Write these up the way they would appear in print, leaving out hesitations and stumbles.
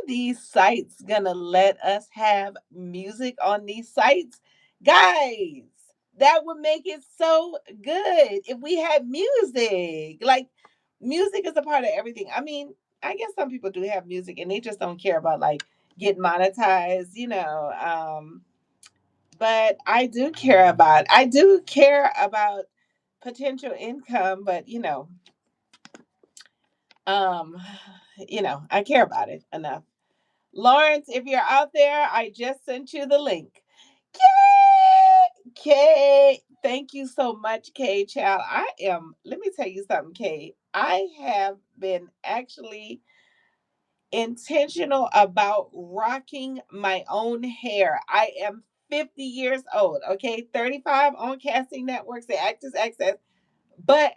these sites gonna let us have music on these sites? Guys, that would make it so good if we had music. Like, music is a part of everything. I mean, I guess some people do have music and they just don't care about like getting monetized, but I do care about potential income, but um, I care about it enough. Lawrence, if you're out there, I just sent you the link. Kay, thank you so much, Kay Child. Let me tell you something, Kay. I have been actually intentional about rocking my own hair. I am 50 years old, okay? 35 on casting networks and Actors Access. But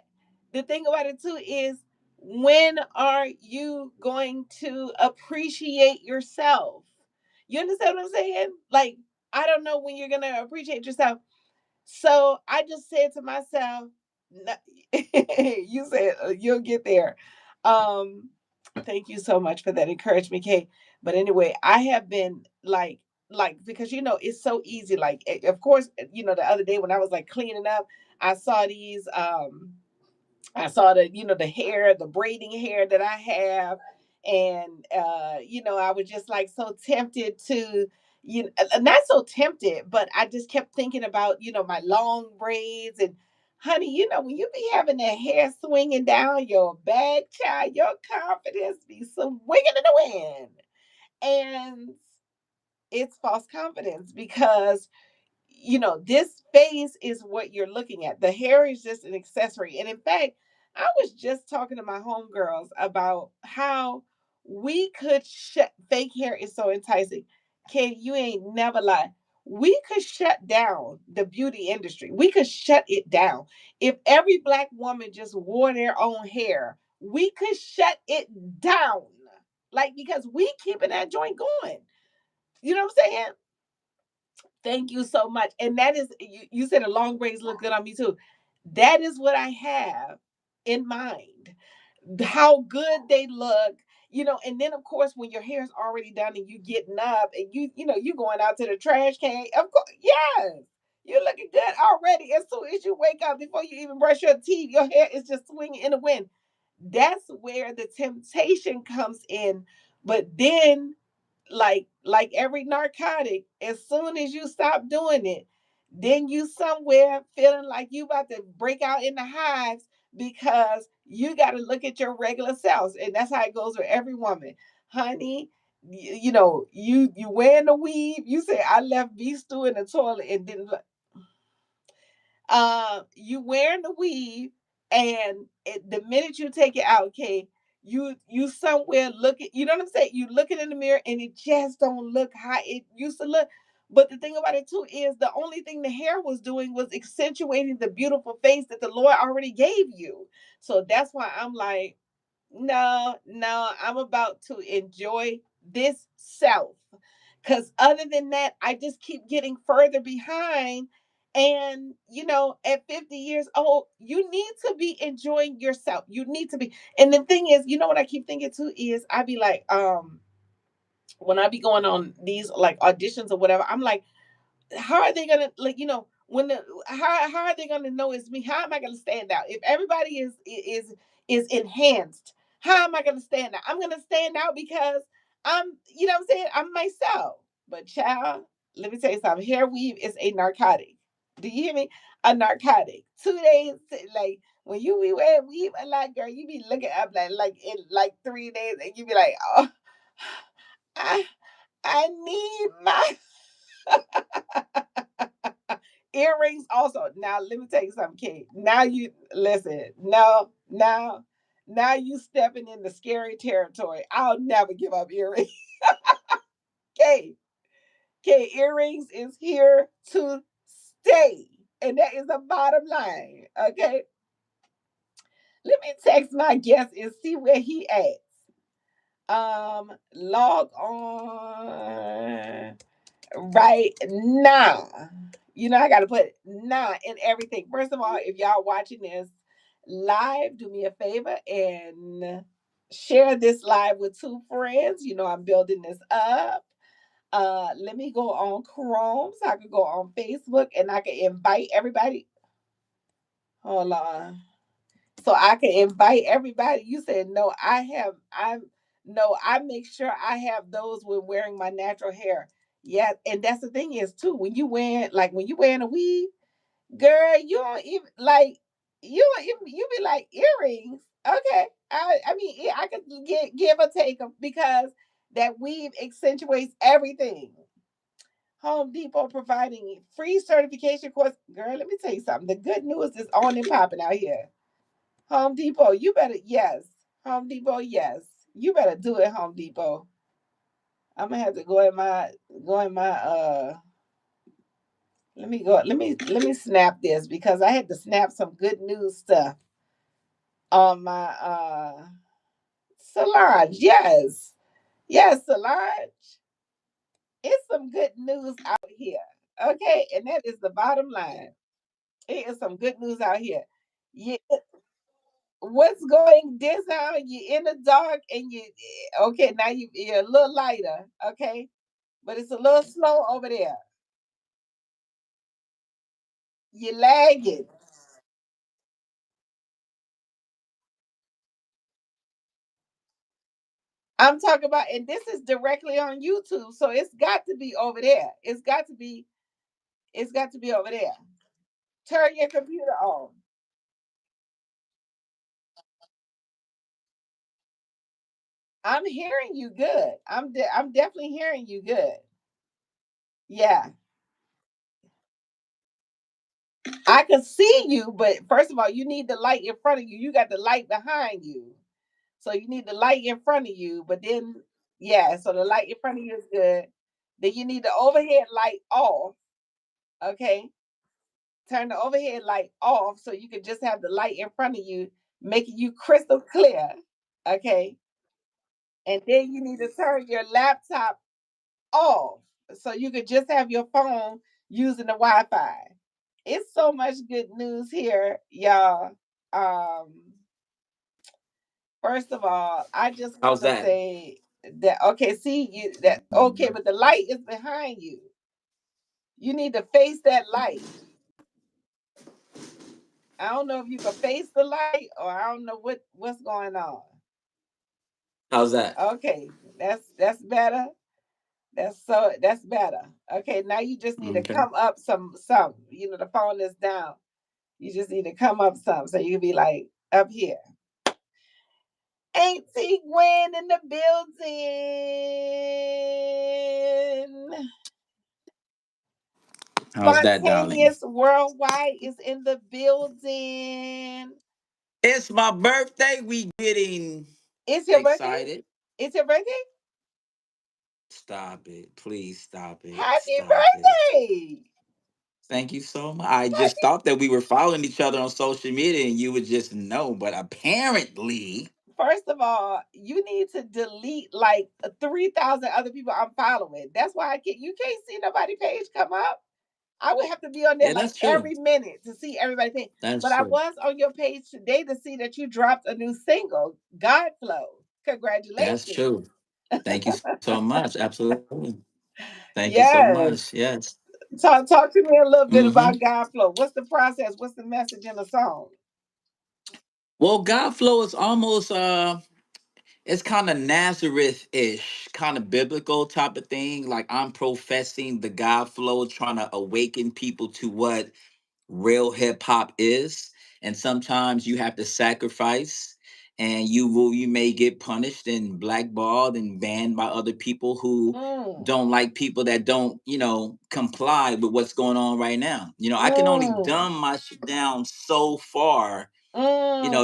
the thing about it too is, when are you going to appreciate yourself? You understand what I'm saying? Like, I don't know when you're going to appreciate yourself. So I just said to myself, you said you'll get there. Um, Thank you so much for that encouragement, Kate. But anyway, I have been like because it's so easy. Like, of course, the other day when I was like cleaning up, I saw these. I saw the hair, the braiding hair that I have, and I was just like so tempted to, not so tempted, but I just kept thinking about my long braids. And honey, when you be having that hair swinging down your back, child, your confidence be swinging in the wind, and it's false confidence because this face is what you're looking at. The hair is just an accessory. And in fact, I was just talking to my homegirls about how we could fake hair is so enticing. Kate, you ain't never lie. We could shut down the beauty industry. We could shut it down. If every black woman just wore their own hair, we could shut it down. Like, because we keeping that joint going. You know what I'm saying? Thank you so much. And that is, you said the long braids look good on me too. That is what I have in mind. How good they look, and then of course when your hair's already done and you getting up and you going out to the trash can, of course, yes. You're looking good already. As soon as you wake up, before you even brush your teeth, your hair is just swinging in the wind. That's where the temptation comes in. But then, like every narcotic, as soon as you stop doing it, then you somewhere feeling like you about to break out in the hives because you got to look at your regular selves. And that's how it goes with every woman, honey. You wearing the weave. You say I left beef stew in the toilet and didn't. You wearing the weave, and the minute you take it out, okay, you somewhere looking, you know what I'm saying? You looking in the mirror and it just don't look how it used to look. But the thing about it too is, the only thing the hair was doing was accentuating the beautiful face that the Lord already gave you. So that's why I'm like, no, no, I'm about to enjoy this self. Because other than that, I just keep getting further behind. And, at 50 years old, you need to be enjoying yourself. You need to be. And the thing is, what I keep thinking too is, I be like, when I be going on these like auditions or whatever, I'm like, how are they gonna, like, when the how are they gonna know it's me? How am I gonna stand out if everybody is enhanced? How am I gonna stand out? I'm gonna stand out because I'm, what I'm saying, I'm myself. But child, let me tell you something. Hair weave is a narcotic. Do you hear me? A narcotic. 2 days, like when you be wearing weave a lot, girl, you be looking up like in like 3 days, and you be like, oh, I I need my earrings also. Now let me tell you something, Kate. Now you listen. No, now you stepping in the scary territory. I'll never give up earrings. Kate, Kate, earrings is here to stay. And that is the bottom line. Okay. Let me text my guest and see where he at. Log on right now. I gotta put nah in everything. First of all, if y'all watching this live, do me a favor and share this live with two friends. You know, I'm building this up. Let me go on Chrome so I can go on Facebook and I can invite everybody. Hold on. So I can invite everybody. You said no, I make sure I have those when wearing my natural hair. Yeah, and that's the thing is too, when you wearing a weave, girl, you don't even like you don't even you be like earrings. Okay. I mean yeah, I could give or take them because that weave accentuates everything. Home Depot providing free certification course. Girl, let me tell you something. The good news is on and popping out here. Home Depot, you better yes. Home Depot, yes. You better do it, Home Depot. I'm gonna have to go in my let me snap this because I had to snap some good news stuff on my Solange. Yes. Yes, Solange. It's some good news out here. Okay, and that is the bottom line. It is some good news out here. Yeah, what's going down? You in the dark and you okay, now you're a little lighter, okay? But it's a little slow over there. You're lagging. I'm talking about, and this is directly on YouTube, so it's got to be over there. It's got to be over there. Turn your computer on. I'm hearing you good. I'm definitely hearing you good. Yeah. I can see you, but first of all, you need the light in front of you. You got the light behind you. So you need the light in front of you, but then yeah, so the light in front of you is good. Then you need the overhead light off. Okay. Turn the overhead light off so you can just have the light in front of you, making you crystal clear. Okay. And then you need to turn your laptop off so you could just have your phone using the Wi-Fi. It's so much good news here, y'all. First of all, I just How's want to that? say that okay, see you that okay, but the light is behind you. You need to face that light. I don't know if you can face the light or I don't know what's going on. How's that? Okay, that's better. That's better. Okay, now you just need to Okay. come up some. You know the phone is down. You just need to come up some so you can be like up here. Auntie Gwen in the building. How's that, darling? Spontaneous Worldwide is in the building. It's my birthday. We getting It's your birthday? excited. It's your birthday? Stop it. Please stop it. Happy Stop it. birthday! Thank you so much. I just Happy. thought that we were following each other on social media and you would just know, but apparently, First of all, you need to delete like 3,000 other people I'm following. That's why you can't see nobody page come up. I would have to be on there yeah, like that's true. every minute to see everybody page. That's But I true. was on your page today to see that you dropped a new single, God Flow. That's Congratulations. true. Thank you so much. Absolutely. Thank you so much. Yes. Yes. Talk to me a little bit Mm-hmm. about God Flow. What's the process? What's the message in the song? Well, God flow is almost it's kind of Nazareth-ish, kind of biblical type of thing. Like I'm professing the God flow, trying to awaken people to what real hip hop is. And sometimes you have to sacrifice and you may get punished and blackballed and banned by other people who Mm, don't like people that don't, comply with what's going on right now. I can only mm, dumb my shit down so far,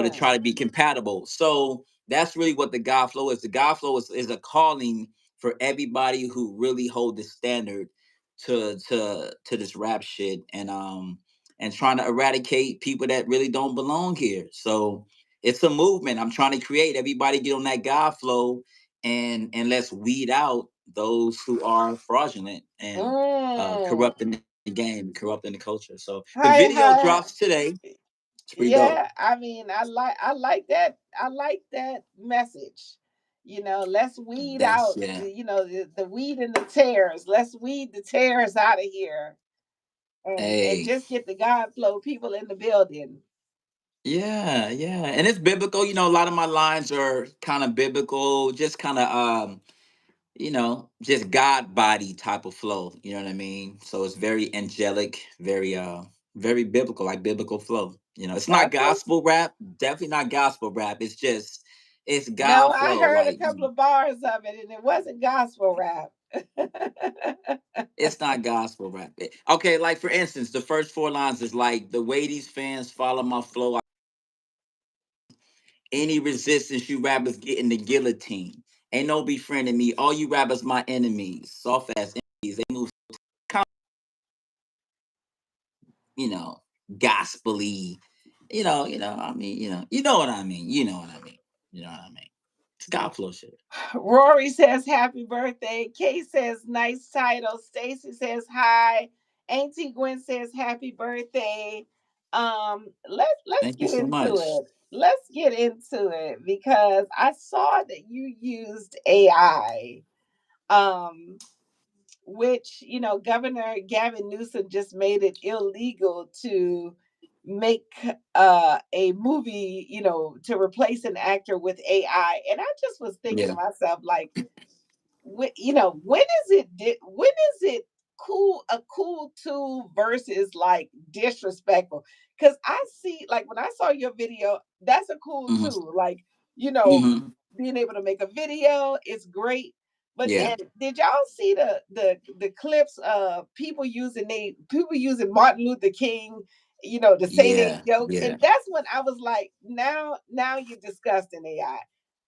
to mm, try to be compatible. So that's really what the God flow is. The God flow is a calling for everybody who really hold the standard to this rap shit and trying to eradicate people that really don't belong here. So it's a movement I'm trying to create. Everybody get on that God flow and let's weed out those who are fraudulent and mm. corrupting the game, corrupting the culture. So the Hi, video hi. drops today. It's pretty dope. Yeah, I mean, I like that message. Let's weed That's out yeah. the weed and the tares. Let's weed the tares out of here and Hey, just get the God flow people in the building. yeah, yeah. And it's biblical. A lot of my lines are kind of biblical, just kind of just God body type of flow. You know what I mean? So it's very angelic, very biblical, like biblical flow. It's not That's what. gospel rap, definitely not gospel rap. It's No, God I flow. heard a Like couple of bars of it, and it wasn't gospel rap. it's not gospel rap. Okay, like for instance, the first four lines is like the way these fans follow my flow. Any resistance, you rappers getting the guillotine. Ain't no befriending me. All you rappers my enemies. Soft ass enemies. They move kind of, you know, gospely. You know what I mean. You know what I mean. You know what I mean. It's God flow shit. Rory says happy birthday. Kay says nice title. Stacy says hi. Auntie Gwen says happy birthday. Let's Thank you get so into much. it. Let's get into it because I saw that you used AI. Um, which Governor Gavin Newsom just made it illegal to make a movie, to replace an actor with AI. And I just was thinking to Yeah. myself, like, when is it cool, a cool tool versus like disrespectful? Because I see, like, when I saw your video, that's a cool Hmm. tool, like, you know Hmm. being able to make a video is great. But Yeah. then, did y'all see the clips of people using Martin Luther King, to say they Yeah. jokes? Yeah. And that's when I was like, now you're disgusting AI.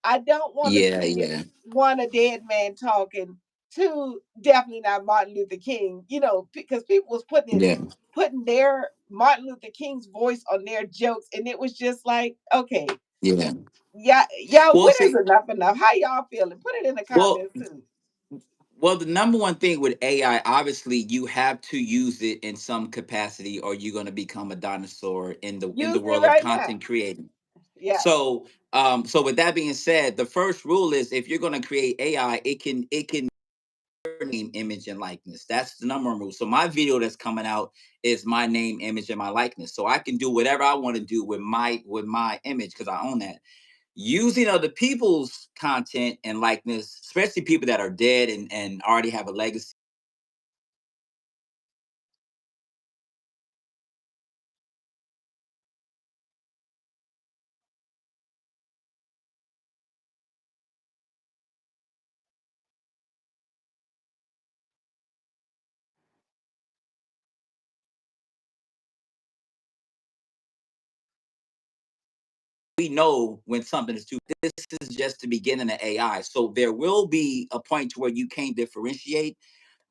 I don't want to Yeah. see it. Yeah. One, a dead man talking. Two, definitely not Martin Luther King. Because people was Yeah. putting their Martin Luther King's voice on their jokes, and it was just like, okay, Yeah. yeah, y'all, Well, when is see, enough enough? How y'all feeling? Put it in the well, comments too. Well, the number one thing with AI, obviously, you have to use it in some capacity, or you're going to become a dinosaur in the Using it world of right now. content creating. Yes. So with that being said, the first rule is if you're going to create AI, it can name, image, and likeness. That's the number one rule. So my video that's coming out is my name, image, and my likeness. So I can do whatever I want to do with my image because I own that. Using other people's content and likeness, especially people that are dead and already have a legacy. We know when something is too. This is just the beginning of AI. So there will be a point to where you can't differentiate.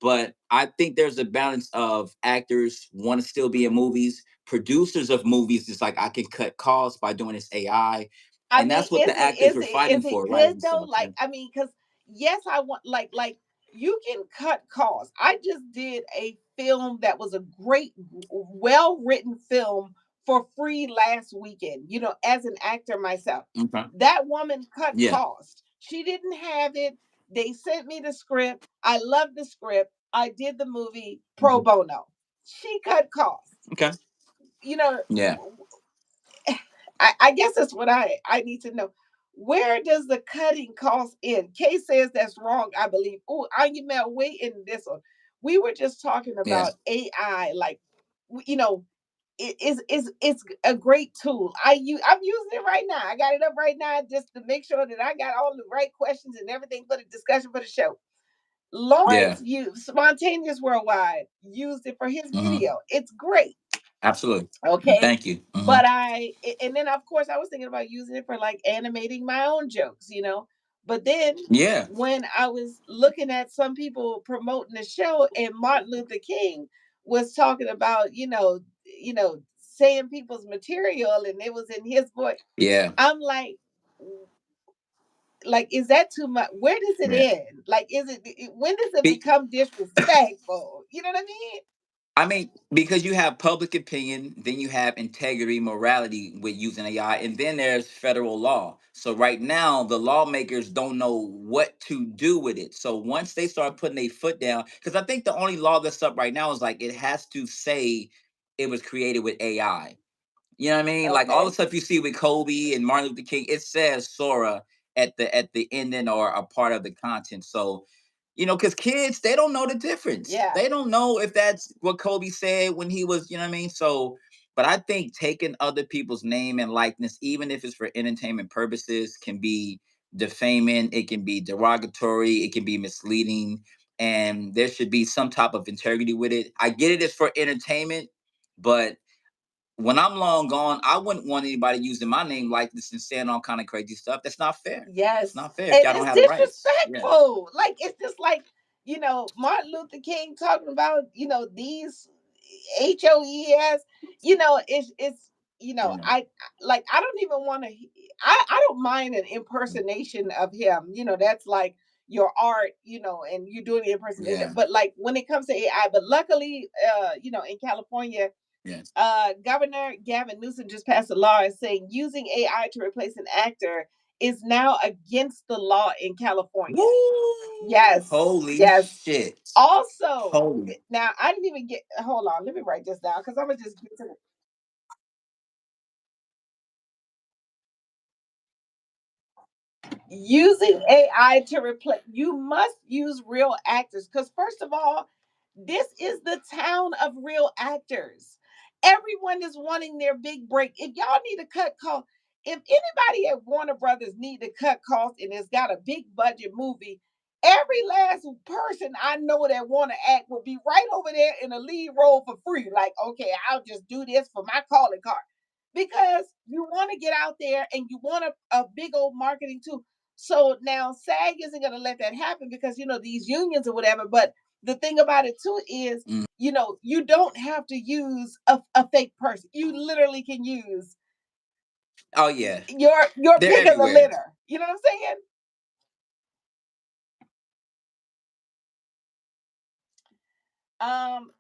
But I think there's a balance of actors want to still be in movies, producers of movies. It's like I can cut costs by doing this AI, I and mean, that's what the actors were fighting is it for, right? good And though? so, Like, yeah. I mean, because yes, I want, like you can cut costs. I just did a film that was a great, well written film for free last weekend. As an actor myself, Okay. that woman cut Yeah. cost. She didn't have it. They sent me the script. I loved the script. I did the movie pro Mhm. bono. She cut costs. Okay. You know, Yeah. I guess that's what I need to know. Where does the cutting cost end? Kay says that's wrong, I believe. Oh, Anya Mel, wait in this one. We were just talking Yeah. about AI, like, you know, it's a great tool. I'm using it right now. I got it up right now just to make sure that I got all the right questions and everything for the discussion for the show. Yeah. Lawrence used Spontaneous Worldwide used it for his Hmm. video. It's great. Absolutely. Okay. Thank you. And then of course I was thinking about using it for like animating my own jokes. But then Yeah. when I was looking at some people promoting the show and Martin Luther King was talking about, saying people's material and it was in his voice, Yeah. I'm like, is that too much? Where does it Yeah. end? Like, when does it Be- become disrespectful? You know what I mean? I mean, because you have public opinion, then you have integrity, morality with using AI, and then there's federal law. So right now, the lawmakers don't know what to do with it. So once they start putting a foot down, because I think the only law that's up right now is like it has to say it was created with AI. You know what I mean? Like all the Okay. stuff you see with Kobe and Martin Luther King, it says Sora at the ending or a part of the content. So, because kids they don't know the difference. Yeah. They don't know if that's what Kobe said when he was, you know what I mean? So, but I think taking other people's name and likeness, even if it's for entertainment purposes, can be defaming. It can be derogatory. It can be misleading. And there should be some type of integrity with it. I get it; it's for entertainment, but when I'm long gone, I wouldn't want anybody using my name like this and saying all kind of crazy stuff. That's not fair. It's Yes. not fair if And y'all don't it's have the rights. Yeah. disrespectful. Like it's just like, Martin Luther King talking about, these HOES, it's Yeah. I don't even want to I don't mind an impersonation of him. That's like your art, and you're doing the impersonation. Yeah. But like when it comes to AI, but luckily in California, Yes. Governor Gavin Newsom just passed a law saying using AI to replace an actor is now against the law in California. Woo! Yes, Holy yes. shit. Also, Holy. now I didn't even get. Hold on, let me write this down because I'm gonna just get to the using AI to replace. You must use real actors because first of all, this is the town of real actors. Everyone is wanting their big break. If y'all need to cut costs, if anybody at Warner Brothers need to cut costs and has got a big budget movie, every last person I know that want to act will be right over there in a lead role for free. Like, okay, I'll just do this for my calling card because you want to get out there and you want a big old marketing too. So now SAG isn't going to let that happen because these unions or whatever. But the thing about it too is, Mm. you don't have to use a fake person. You literally can use Oh yeah. your They're pick of the everywhere. litter. You know what I'm saying? Um,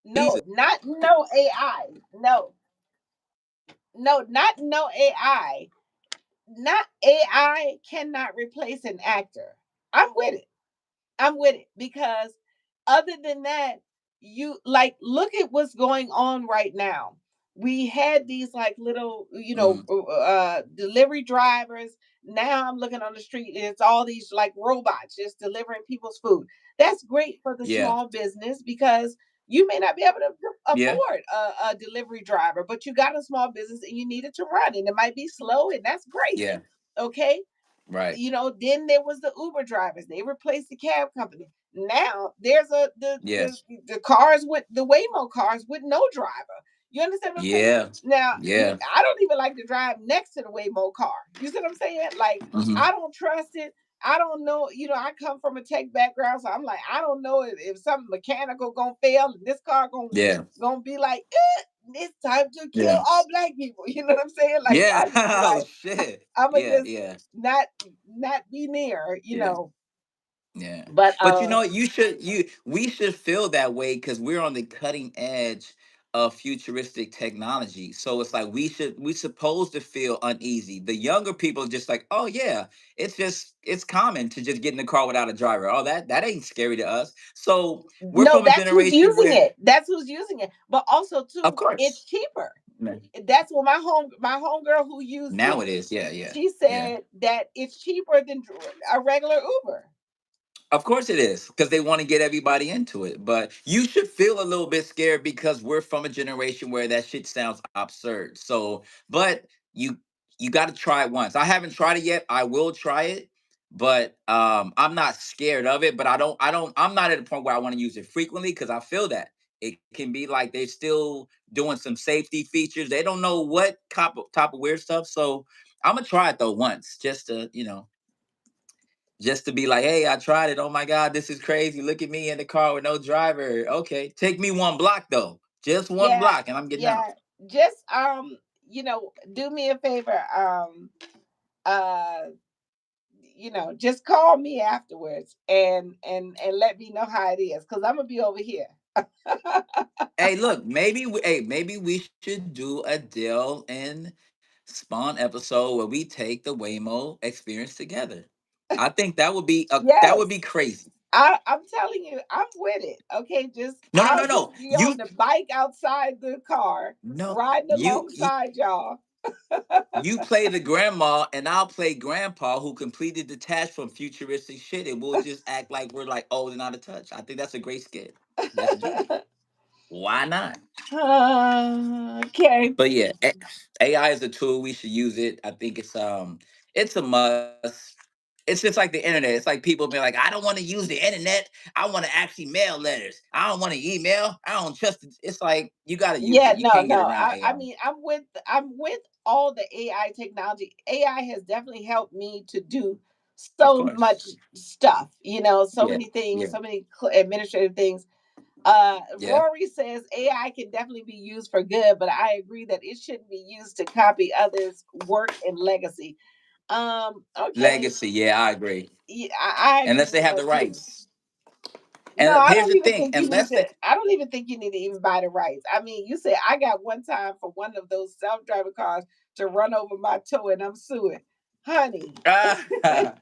no, Jesus. not no AI. No, no, not no AI. Not AI cannot replace an actor. I'm with it. I'm with it because other than that, you like look at what's going on right now. We had these like little, Mm. delivery drivers. Now I'm looking on the street and it's all these like robots just delivering people's food. That's great for the Yeah. small business because you may not be able to Yeah. afford a delivery driver, but you got a small business and you need it to run and it might be slow and that's great. Yeah. Okay, Right. then there was the Uber drivers. They replaced the cab company. Now there's a Yes. the cars with the Waymo cars with no driver. You understand what I'm saying? Yeah. Now, Yeah. I don't even like to drive next to the Waymo car. You see what I'm saying? Like, Hmm. I don't trust it. I don't know. I come from a tech background, so I'm like, I don't know if something mechanical gonna fail and this car Yeah. gonna be like, it's time to kill Yeah. all black people. You know what I'm saying? Like, Yeah. I just be Oh like, shit. I'm gonna Yeah. just Yeah. not be near, Yeah. Yeah. But But we should feel that way because we're on the cutting edge of futuristic technology. So it's like we supposed to feel uneasy. The younger people are just like, oh yeah, it's common to just get in the car without a driver. Oh, that ain't scary to us. So we're no, from a that's who's generation using where, it. That's who's using it. But also of too, it's course. cheaper. Man, That's what my homegirl who used now it, it is. Yeah, yeah, she yeah. said that it's cheaper than a regular Uber. Of course it is, because they want to get everybody into it. But you should feel a little bit scared because we're from a generation where that shit sounds absurd. So, but you got to try it once. I haven't tried it yet. I will try it, but I'm not scared of it. But I'm not at a point where I want to use it frequently because I feel that it can be like they're still doing some safety features. They don't know what type of weird stuff. So I'm gonna try it though once, just to be like, hey, I tried it. Oh my God, this is crazy. Look at me in the car with no driver. Okay, take me one block though, just one Yeah, block, and I'm getting out. yeah. Just do me a favor. Uh, just call me afterwards and let me know how it is, because I'm gonna be over here. Hey, look, maybe we should do a deal in Spawn episode where we take the Waymo experience together. I think that would Yes. be crazy. I'm telling you, I'm with it. Okay, No, no, I'll no, no. just be on the bike outside the car, No, riding you alongside y'all. you play the grandma and I'll play grandpa who completely detached from futuristic shit, and we'll just act like we're like old and out of touch. I think that's a great skit. Let's do it. Why not? Okay. But yeah, AI is a tool. We should use it. I think it's a must. It's just like the internet. It's like people be like, I don't want to use the internet. I want to actually mail letters. I don't want to email. I don't trust it. It's like you got to use it. Yeah, You no, can't get no. around I AI. mean, I'm with all the AI technology. AI has definitely helped me to do Of so much course. stuff. So Yeah. many things, Yeah. so many administrative things. Yeah. Rory says AI can definitely be used for good, but I agree that it shouldn't be used to copy others' work and legacy. Okay, Legacy. Yeah, I agree. yeah, I agree Unless they with have the that too. rights. No, And I here's don't the even thing. think you need Unless to. they, I don't even think you need to even buy the rights. I mean, you said I got one time for one of those self-driving cars to run over my toe, and I'm suing, honey. ah,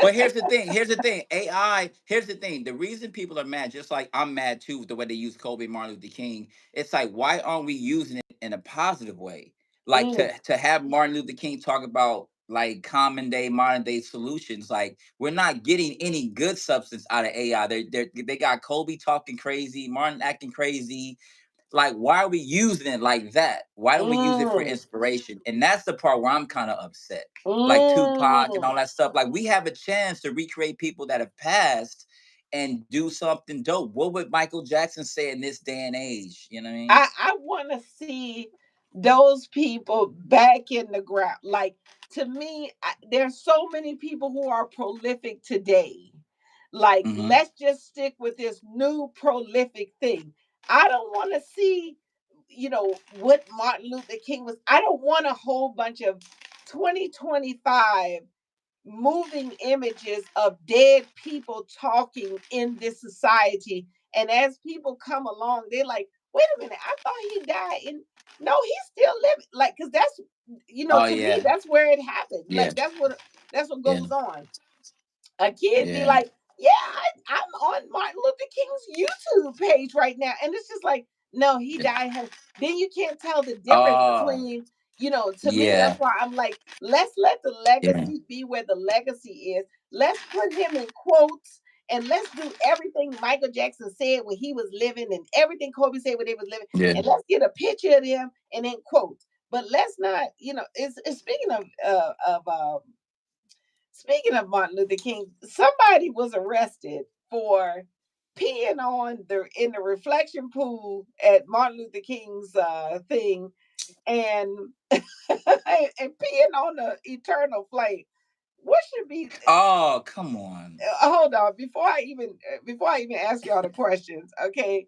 but here's the thing. Here's the thing. AI. Here's the thing. The reason people are mad, just like I'm mad too, with the way they use Kobe and Martin Luther King. It's like, why aren't we using it in a positive way? Like Mm, to have Martin Luther King talk about like common day, modern day solutions. Like we're not getting any good substance out of AI. They got Kobe talking crazy, Martin acting crazy. Like, why are we using it like that? Why don't we use it for mm, inspiration? And that's the part where I'm kind of upset. Like Tupac and mm. all that stuff. Like, we have a chance to recreate people that have passed and do something dope. What would Michael Jackson say in this day and age? You know what I mean? I want to see those people back in the ground. Like, to me, there's so many people who are prolific today. Like, Mm-hmm. let's just stick with this new prolific thing. I don't want to see, what Martin Luther King was. I don't want a whole bunch of 2025 moving images of dead people talking in this society. And as people come along, they're like, wait a minute, I thought he died. And no, he's still living. Like, because that's, Oh to me, yeah, that's where it happened. yeah, Like, that's what yeah, goes on. A kid be yeah, like, "Yeah, I'm on Martin Luther King's YouTube page right now," and it's just like, no, he yeah. died. Then you can't tell the difference Oh between, to me, that's yeah, why I'm like, let's let the yeah, legacy be where the legacy is. Let's put him in quotes. And let's do everything Michael Jackson said when he was living, and everything Kobe said when they was living, yeah. and let's get a picture of them and then quotes. But let's not, it's speaking of Martin Luther King, somebody was arrested for peeing on the in the reflection pool at Martin Luther King's thing, and and peeing on the eternal flame. What should be Oh, come on. hold on before I even ask y'all the questions, okay?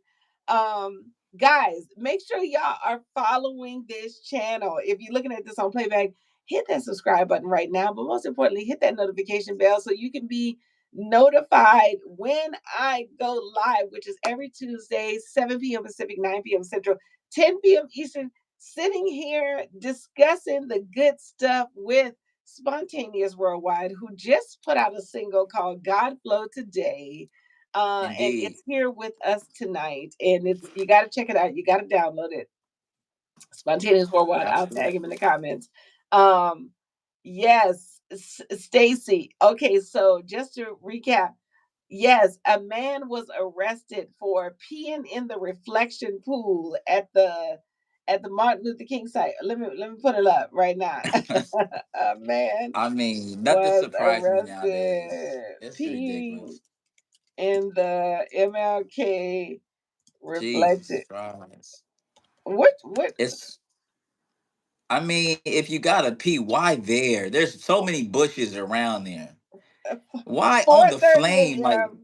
Guys, make sure y'all are following this channel. If you're looking at this on playback, hit that subscribe button right now, but most importantly, hit that notification bell so you can be notified when I go live, which is every Tuesday, 7 p.m. Pacific, 9 p.m. Central, 10 p.m. Eastern, sitting here discussing the good stuff with Spontaneous Worldwide, who just put out a single called God Flow Today. And Indeed. it's here with us tonight. And you got to check it out. You got to download it. Spontaneous Worldwide. I'll tag Absolutely. him in the comments. Um, yes, Stacy. Okay, so just to recap, yes, a man was arrested for peeing in the reflection pool at the Martin Luther King site. Let me put it up right now. A man I mean, nothing was surprises me nowadays. arrested It's peeing ridiculous. in the MLK reflection. Jesus Christ. What? It's I mean, if you gotta pee, why there? There's so many bushes around there. Why on the 4:30 flame? Like, a.m.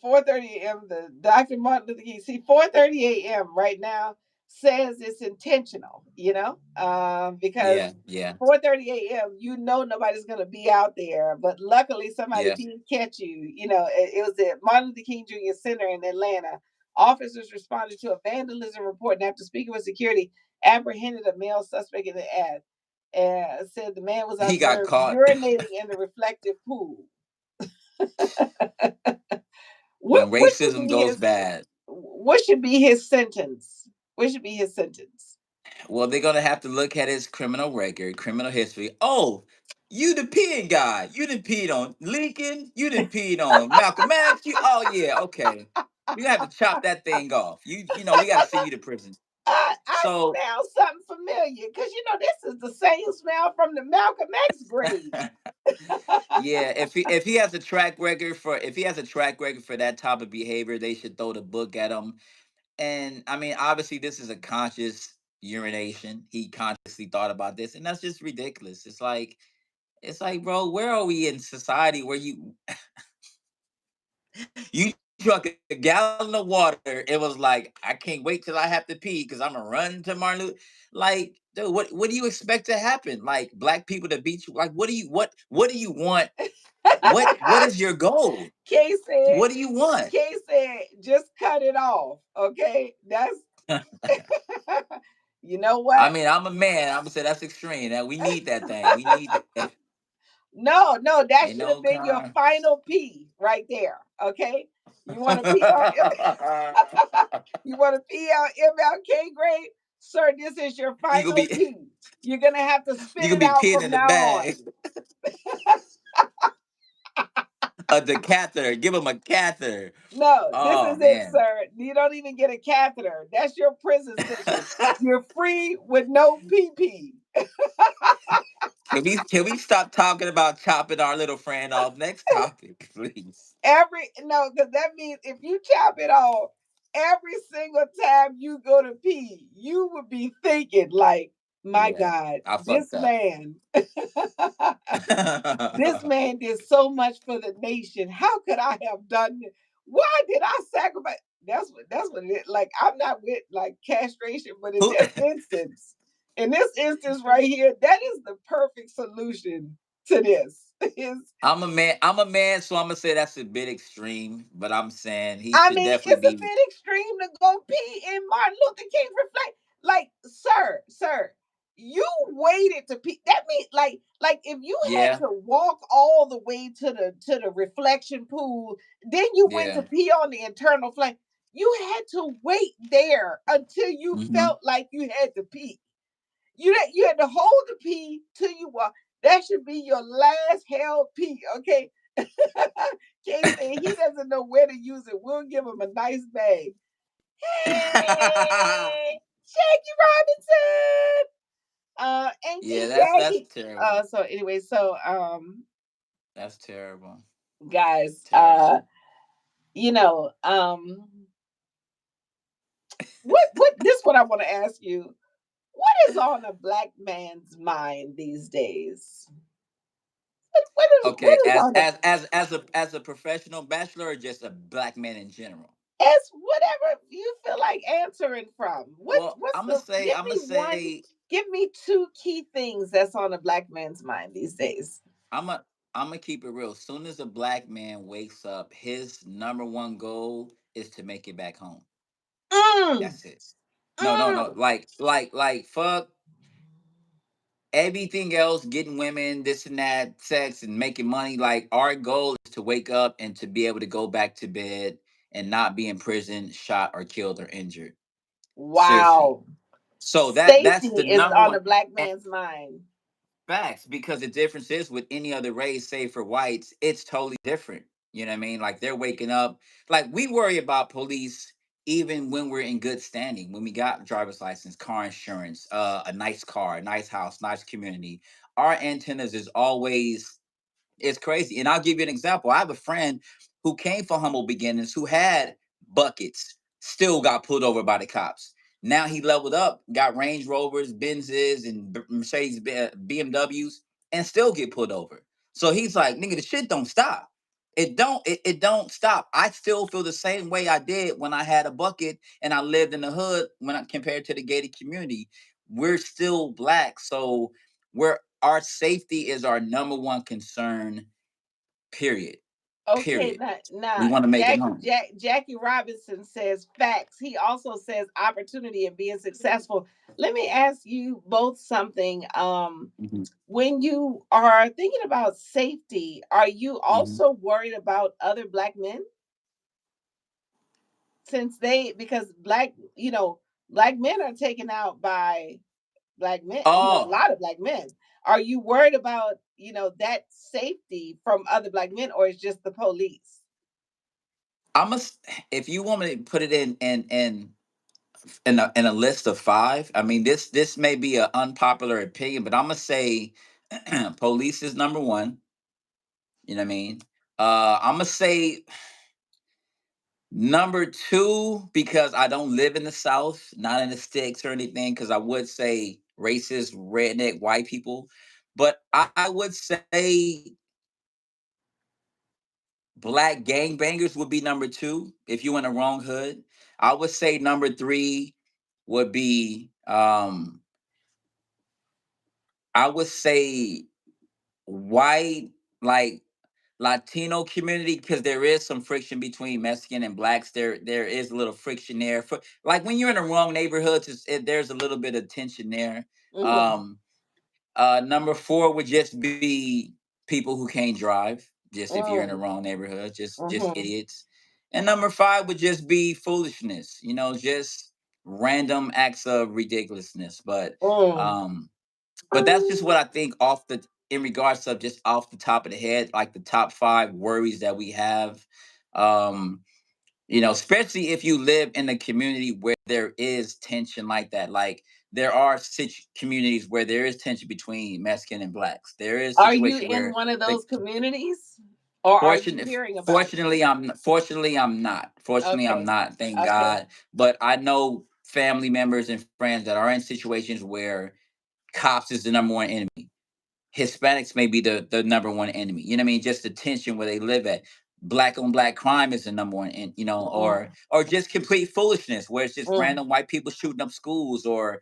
4:30 a.m. The Dr. Martin Luther King. See, 4:30 a.m. right now says it's intentional. Because yeah, yeah, 4:30 a.m. Nobody's gonna be out there, but luckily somebody yeah. did catch you. It was at Martin Luther King Jr. Center in Atlanta. Officers responded to a vandalism report, and after speaking with security, apprehended a male suspect in the act and said the man was He got observed caught urinating in the reflective pool. when What should racism be goes his bad. what should be his sentence? What should be his sentence? Well, they're gonna have to look at his criminal record, criminal history. Oh, you the peeing guy. You done peed on Lincoln. You done peed on Malcolm X. Oh yeah, okay. We gonna have to chop that thing off. We gotta send you to prison. I So smell something familiar because this is the same smell from the Malcolm X grave. yeah, if he has a track record for that type of behavior, they should throw the book at him. And I mean, obviously, this is a conscious urination. He consciously thought about this, and that's just ridiculous. It's like, bro, where are we in society where you drunk a gallon of water? It was like, I can't wait till I have to pee because I'm gonna run to Martin Luther. Like, dude, what do you expect to happen? Like, black people to beat you? Like, what do you want? What is your goal? Kay said, What do you want? just cut it off. Okay. That's you know I what? mean, I'm a man. I'm gonna say that's extreme. That we need that thing. We need that. No, no, that Ain't should no have been your con. final P right there. Okay. You want to pee on you want to pee on MLK grade? Sir, this is your you gonna final be P. You're gonna have to you spit gonna it be out peeing from in the now bag. on. A decatheter. Give him a catheter. No, this Oh is it, man. sir. You don't even get a catheter. That's your prison sentence. You're free with no PP. Can we stop talking about chopping our little friend off? Next topic, please. No, because that means if you chop it off, every single time you go to pee, you would be thinking like, my Yeah, God, I this fucked up. man, this man did so much for the nation. How could I have done this? Why did I sacrifice? That's what it is. Like I'm not with like castration, but Who? in this instance right here, that is the perfect solution to this. Is I'm a man. I'm a man, so I'm gonna say that's a bit extreme. But I'm saying he I should mean, definitely it's a be. bit extreme to go pee in Martin Luther King's reflect. Like, sir, you waited to pee. That means like if you had Yeah, to walk all the way to the reflection pool, then you went to yeah. pee on the internal flame. You had to wait there until you Hmm. felt like you had to pee. You had to hold the pee till you walk. That should be your last held pee, okay? Kay said he doesn't know where to use it. We'll give him a nice bag. Hey, Jackie Robinson, Yeah, Auntie that's Jackie. terrible. So anyway, so That's terrible. guys, Terrible. you know, what this what I want to ask you. What is on a black man's mind these days? What Okay, is on the as a professional bachelor or just a black man in general? It's whatever you feel like answering from. Well, What's the I'm gonna say give me two key things that's on a black man's mind these days. I'm gonna keep it real. Soon as a black man wakes up, his number one goal is to make it back home. Mm, That's it. No, no, no. mm. Like fuck everything else, getting women, this and that, sex and making money. Like our goal is to wake up and to be able to go back to bed and not be in prison, shot or killed or injured. Seriously. Wow. So that's Safety the is number on one. a black man's mind. Facts, because the difference is with any other race, say for whites, it's totally different. You know what I mean? Like they're waking up. Like we worry about police even when we're in good standing, when we got driver's license, car insurance, a nice car, a nice house, nice community. Our antennas is always it's crazy. And I'll give you an example. I have a friend who came from humble beginnings, who had buckets, still got pulled over by the cops. Now he leveled up, got Range Rovers, Benzes, and Mercedes BMWs, and still get pulled over. So he's like, nigga, the shit don't stop. It don't stop. I still feel the same way I did when I had a bucket and I lived in the hood when I compared to the gated community. We're still black, so we're our safety is our number one concern. Period. Okay, Period. now We want to make it home. Jackie Robinson says facts. He also says opportunity and being successful. Let me ask you both something. Mhm, When you are thinking about safety, are you mhm. also worried about other black men? Since they, because black men are taken out by black men, a Oh, lot of black men. Are you worried about, that safety from other black men, or it's just the police? I'm a. If you want me to put it in a list of five, I mean this may be an unpopular opinion, but I'm gonna say police is number one. You know what I mean? I'm gonna say number two because I don't live in the South, not in the sticks or anything. Because I would say racist, redneck, white people, but I would say black gangbangers would be number two if you in the wrong hood. I would say number three would be I would say white, like Latino community, because there is some friction between Mexican and blacks. There is a little friction there. For like when you're in the wrong neighborhoods, there's a little bit of tension there. Mm-hmm. Um, Number four would just be people who can't drive. Just if you're in the Mm, wrong neighborhood, just mm-hmm. idiots. And number five would just be foolishness. Just random acts of ridiculousness. Mm. Um, but that's just what I think off the in regards of just off the top of the head, like the top five worries that we have. Um, especially if you live in a community where there is tension like that. Like there are communities where there is tension between Mexican and blacks. There is Are you situation in where one of the those communities, or are you fortunate hearing about it? fortunately I'm not. Fortunately I'm Okay. not, thank Okay. God. But I know family members and friends that are in situations where cops is the number one enemy. Hispanics may be the number one enemy. You know what I mean? Just the tension where they live at. Black on black crime is the number one, Mm, or just complete foolishness where it's just mm, random white people shooting up schools or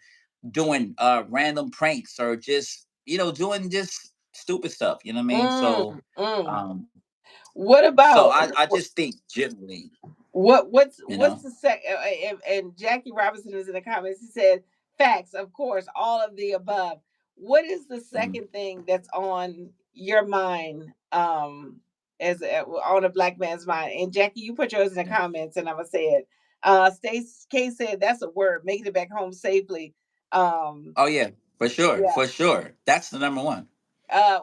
doing random pranks or just doing just stupid stuff. You know what I mean? mm, So, mm. um, What so about I just think generally, you what's know, the and Jackie Robinson is in the comments. He said facts, of course, all of the above. What is the mhm, second thing that's on your mind, as on a black man's mind? And Jackie, you put yours in the yeah. comments, and I'm gonna say it. Stace K said that's a word, making it back home safely. Um, Oh yeah, for sure, yeah. for sure. That's the number one.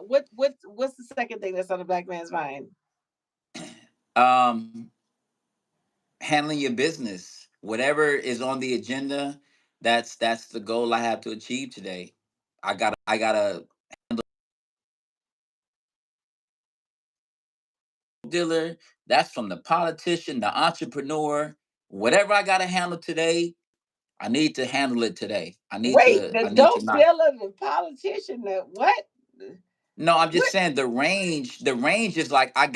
What's the second thing that's on a black man's mind? Um, Handling your business, whatever is on the agenda, that's the goal I have to achieve today. I gotta dealer. That's from the politician, the entrepreneur. Whatever I gotta handle today, I need to handle it today. I need Wait, to. the I need to dope not. dealer, the politician, the what? No, I'm just What? saying the range. The range is like I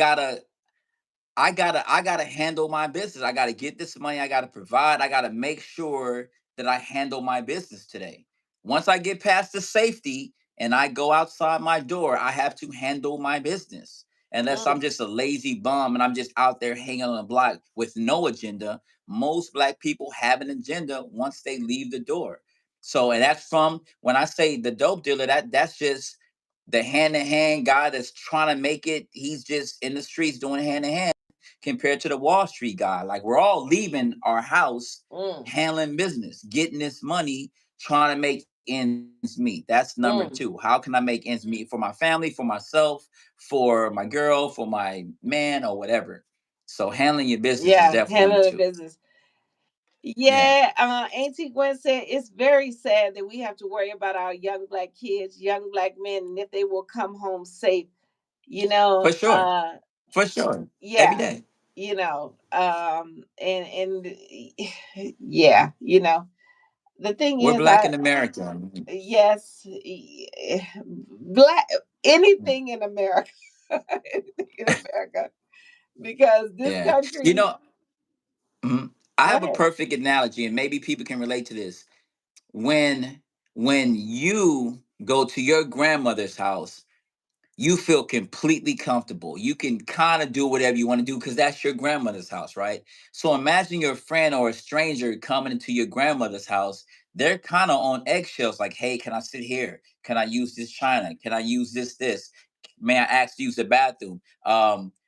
gotta handle my business. I gotta get this money. I gotta provide. I gotta make sure that I handle my business today. Once I get past the safety and I go outside my door, I have to handle my business. Unless I'm Mm, just a lazy bum and I'm just out there hanging on the block with no agenda. Most black people have an agenda once they leave the door. So, and that's from when I say the dope dealer, that's just the hand in hand guy that's trying to make it. He's just in the streets doing hand in hand compared to the Wall Street guy. Like we're all leaving our house, mm, handling business, getting this money, trying to make ends meet. That's number two. How mm. can I make ends meet for my family, for myself, for my girl, for my man, or whatever? So handling your business is Yeah, definitely number handling the two. business. Yeah, Yeah, Auntie Gwen said it's very sad that we have to worry about our young black kids, young black men, and if they will come home safe. You know, for sure, for sure. Every yeah, day. and yeah, The thing We're is, black in America. yes, black, anything in America, anything in America, because this Yeah. You country. know, mhm. I Go have a ahead. perfect analogy, and maybe people can relate to this. When when you go to your grandmother's house, you feel completely comfortable. You can kind of do whatever you want to do because that's your grandmother's house, right? So imagine your friend or a stranger coming into your grandmother's house. They're kind of on eggshells, like, hey, can I sit here? Can I use this china? Can I use this? May I ask to use the bathroom?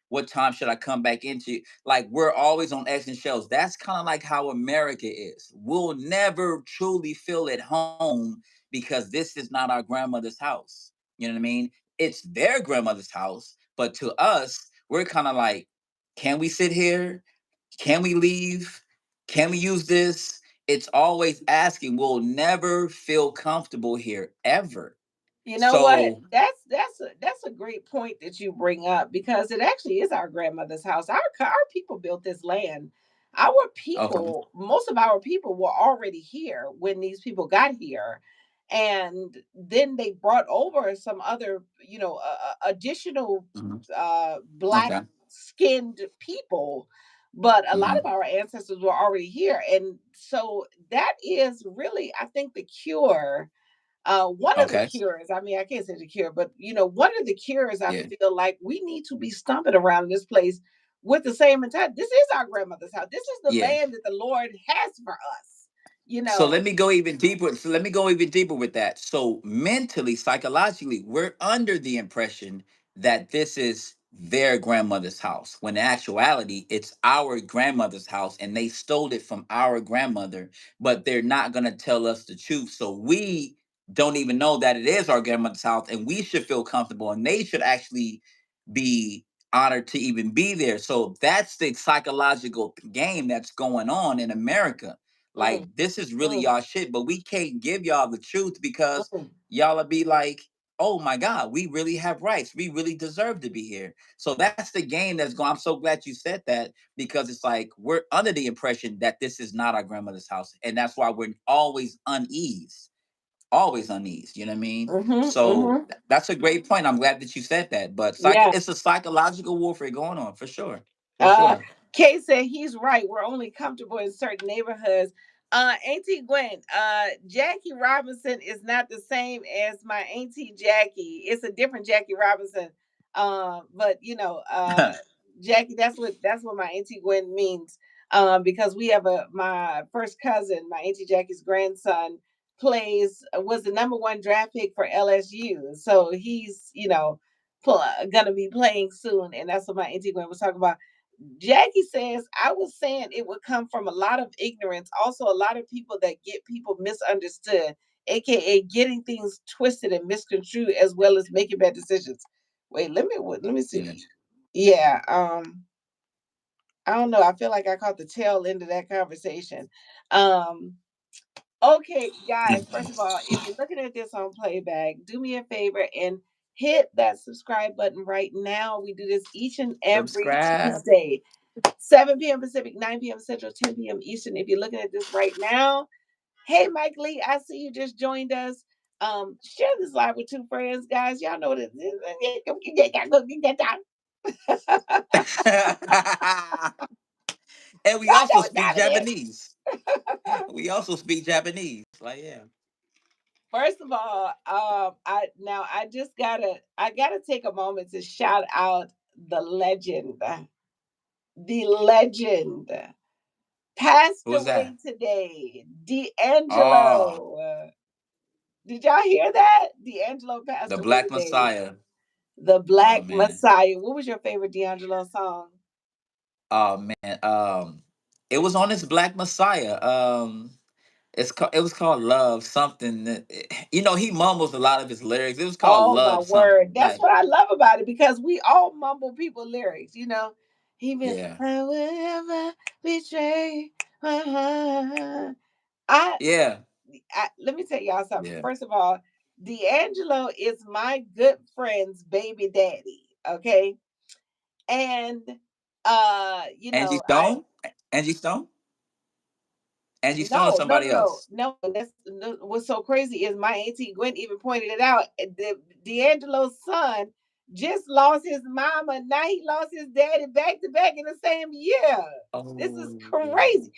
What time should I come back into? Like, we're always on eggshells. That's kind of like how America is. We'll never truly feel at home because this is not our grandmother's house. You know what I mean? It's their grandmother's house, but to us, we're kind of like, can we sit here? Can we leave? Can we use this? It's always asking. We'll never feel comfortable here ever. You know what? So, That's a great point that you bring up, because it actually is our grandmother's house. Our people built this land. Our okay. people, most of our people were already here when these people got here, and then they brought over some other, additional Mhm. black Okay. skinned people. But a lot of Hmm. our ancestors were already here, and so that is really, I think, the cure, one of the Okay. cures. I mean, I can't say the cure, but one of the cures, I Yeah. feel like we need to be stomping around this place with the same intent. This is our grandmother's house. This is the Yeah. land that the Lord has for us. You So let know. me go even deeper. So let me go even deeper with that. So mentally, psychologically, we're under the impression that this is their grandmother's house, when in actuality, it's our grandmother's house and they stole it from our grandmother, but they're not going to tell us the truth. So we don't even know that it is our grandmother's house, and we should feel comfortable, and they should actually be honored to even be there. So that's the psychological game that's going on in America. Like, Mm, this is really mm, y'all shit, but we can't give y'all the truth because mm, y'all will be like, oh my God, we really have rights. We really deserve to be here. So that's the game that's going. I'm so glad you said that, because it's like we're under the impression that this is not our grandmother's house. And that's why we're always uneased, always uneased. You know what I mean? mm-hmm, So mm-hmm. that's a great point. I'm glad that you said that. But Yeah. it's a psychological warfare going on for sure. For Uh, sure. Kay said he's right. We're only comfortable in certain neighborhoods. Auntie Gwen, Jackie Robinson is not the same as my Auntie Jackie. It's a different Jackie Robinson. But Jackie, that's what my Auntie Gwen means. Because we have my first cousin, my Auntie Jackie's grandson, was the number one draft pick for LSU. So he's gonna be playing soon, and that's what my Auntie Gwen was talking about. Jackie says, I was saying it would come from a lot of ignorance. Also, a lot of people that get people misunderstood, aka getting things twisted and misconstrued, as well as making bad decisions. Wait, let me see. Yeah. Yeah, I don't know. I feel like I caught the tail end of that conversation. Um, okay, guys, first of all, if you're looking at this on playback, do me a favor and hit that subscribe button right now. We do this each and every Subscribe. Tuesday. 7 p.m. Pacific, 9 p.m. Central, 10 p.m. Eastern. If you're looking at this right now, hey, Mike Lee, I see you just joined us. Share this live with two friends, guys. Y'all know this. And we Y'all know also what speak time it Japanese. We also speak Japanese. Like, yeah. is. First of all, I gotta take a moment to shout out the legend, passed Who was away that? today, Oh, D'Angelo. Did y'all hear that? D'Angelo passed the away Black today. Messiah. The Oh Black man. Messiah. What was your favorite D'Angelo song? Oh man. It was on this Black Messiah. It was called Love something. He mumbles a lot of his lyrics. It was called Oh my Love something. word. That's Like, what I love about it, because we all mumble people lyrics. Even yeah. I will ever betray my heart. I, Yeah. let me tell y'all something. Yeah. First of all, D'Angelo is my good friend's baby daddy. Okay. And Angie I Stone? Angie Stone? Angie Stone or No, no, somebody no, no, else? no. That's what's so crazy is my auntie Gwen even pointed it out. D'Angelo's son just lost his mama. Now he lost his daddy back to back in the same year. This is Oh, crazy.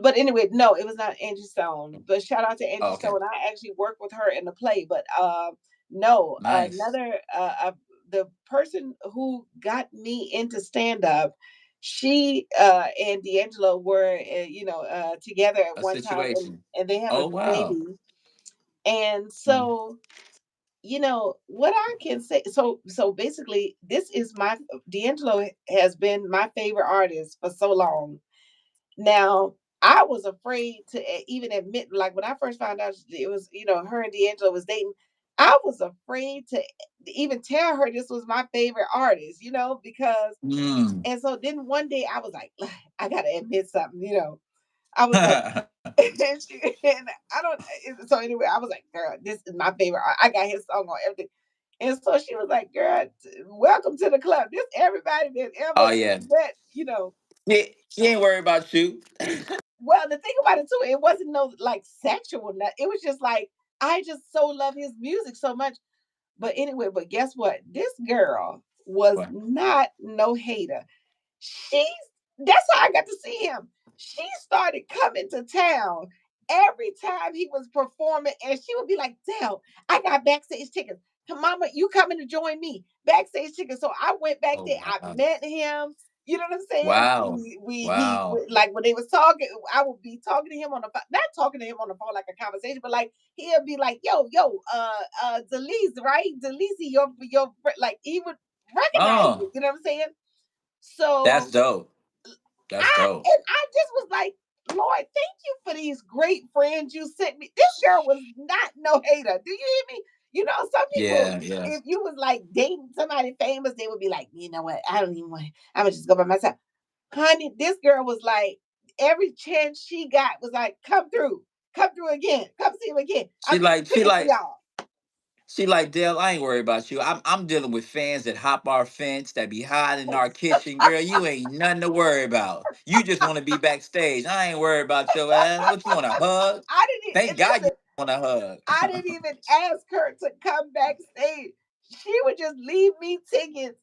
But anyway, no, it was not Angie Stone. But shout out to oh, Angie okay, Stone. I actually worked with her in the play. But no, nice. the person who got me into stand up, she and D'Angelo were together at A one time, situation. and they have a Oh wow. baby. And Mm. so what I can say. So basically, this is my D'Angelo has been my favorite artist for so long now. I was afraid to even admit, like when I first found out it was, her and D'Angelo was dating, I was afraid to even tell her this was my favorite artist, because, Mm. and so then one day I was like, I gotta admit something, I was like, and I don't, so anyway, I was like, girl, this is my favorite. I got his song on everything. And so she was like, girl, welcome to the club. This everybody that Oh ever yeah. met. She ain't worried about you. Well, the thing about it too, it wasn't no like sexual. It was just like I just so love his music so much. But anyway, but guess what? This girl was What? not no hater. She's That's how I got to see him. She started coming to town every time he was performing, and she would be like, "Damn, I got backstage tickets. Come, Mama, you coming to join me? Backstage tickets." So I went back Oh there. I wow. met him. You know what I'm saying? Wow. We Wow. like when they was talking, I would be talking to him on the phone, not talking to him on the phone like a conversation, but like he'll be like, "Yo, Delise, right? Delise, your like he would recognize Oh, it. You know what I'm saying?" that's So dope. That's dope. I just was like, Lord, thank you for these great friends you sent me. This girl was not no hater. Do you hear me? Some people, Yeah, yeah. if you was like dating somebody famous, they would be like, you know what? I don't even want. I'm gonna just go by myself. Honey, this girl was like, every chance she got was like, come through again, come see him again. She I'm just like she paying for like y'all. she like Dale. I ain't worried about you. I'm dealing with fans that hop our fence, that be hiding in our kitchen. Girl, you ain't nothing to worry about. You just want to be backstage. I ain't worried about your ass. What you want a hug? I didn't Thank and God you listen. want a I hug. didn't even ask her to come backstage. She would just leave me tickets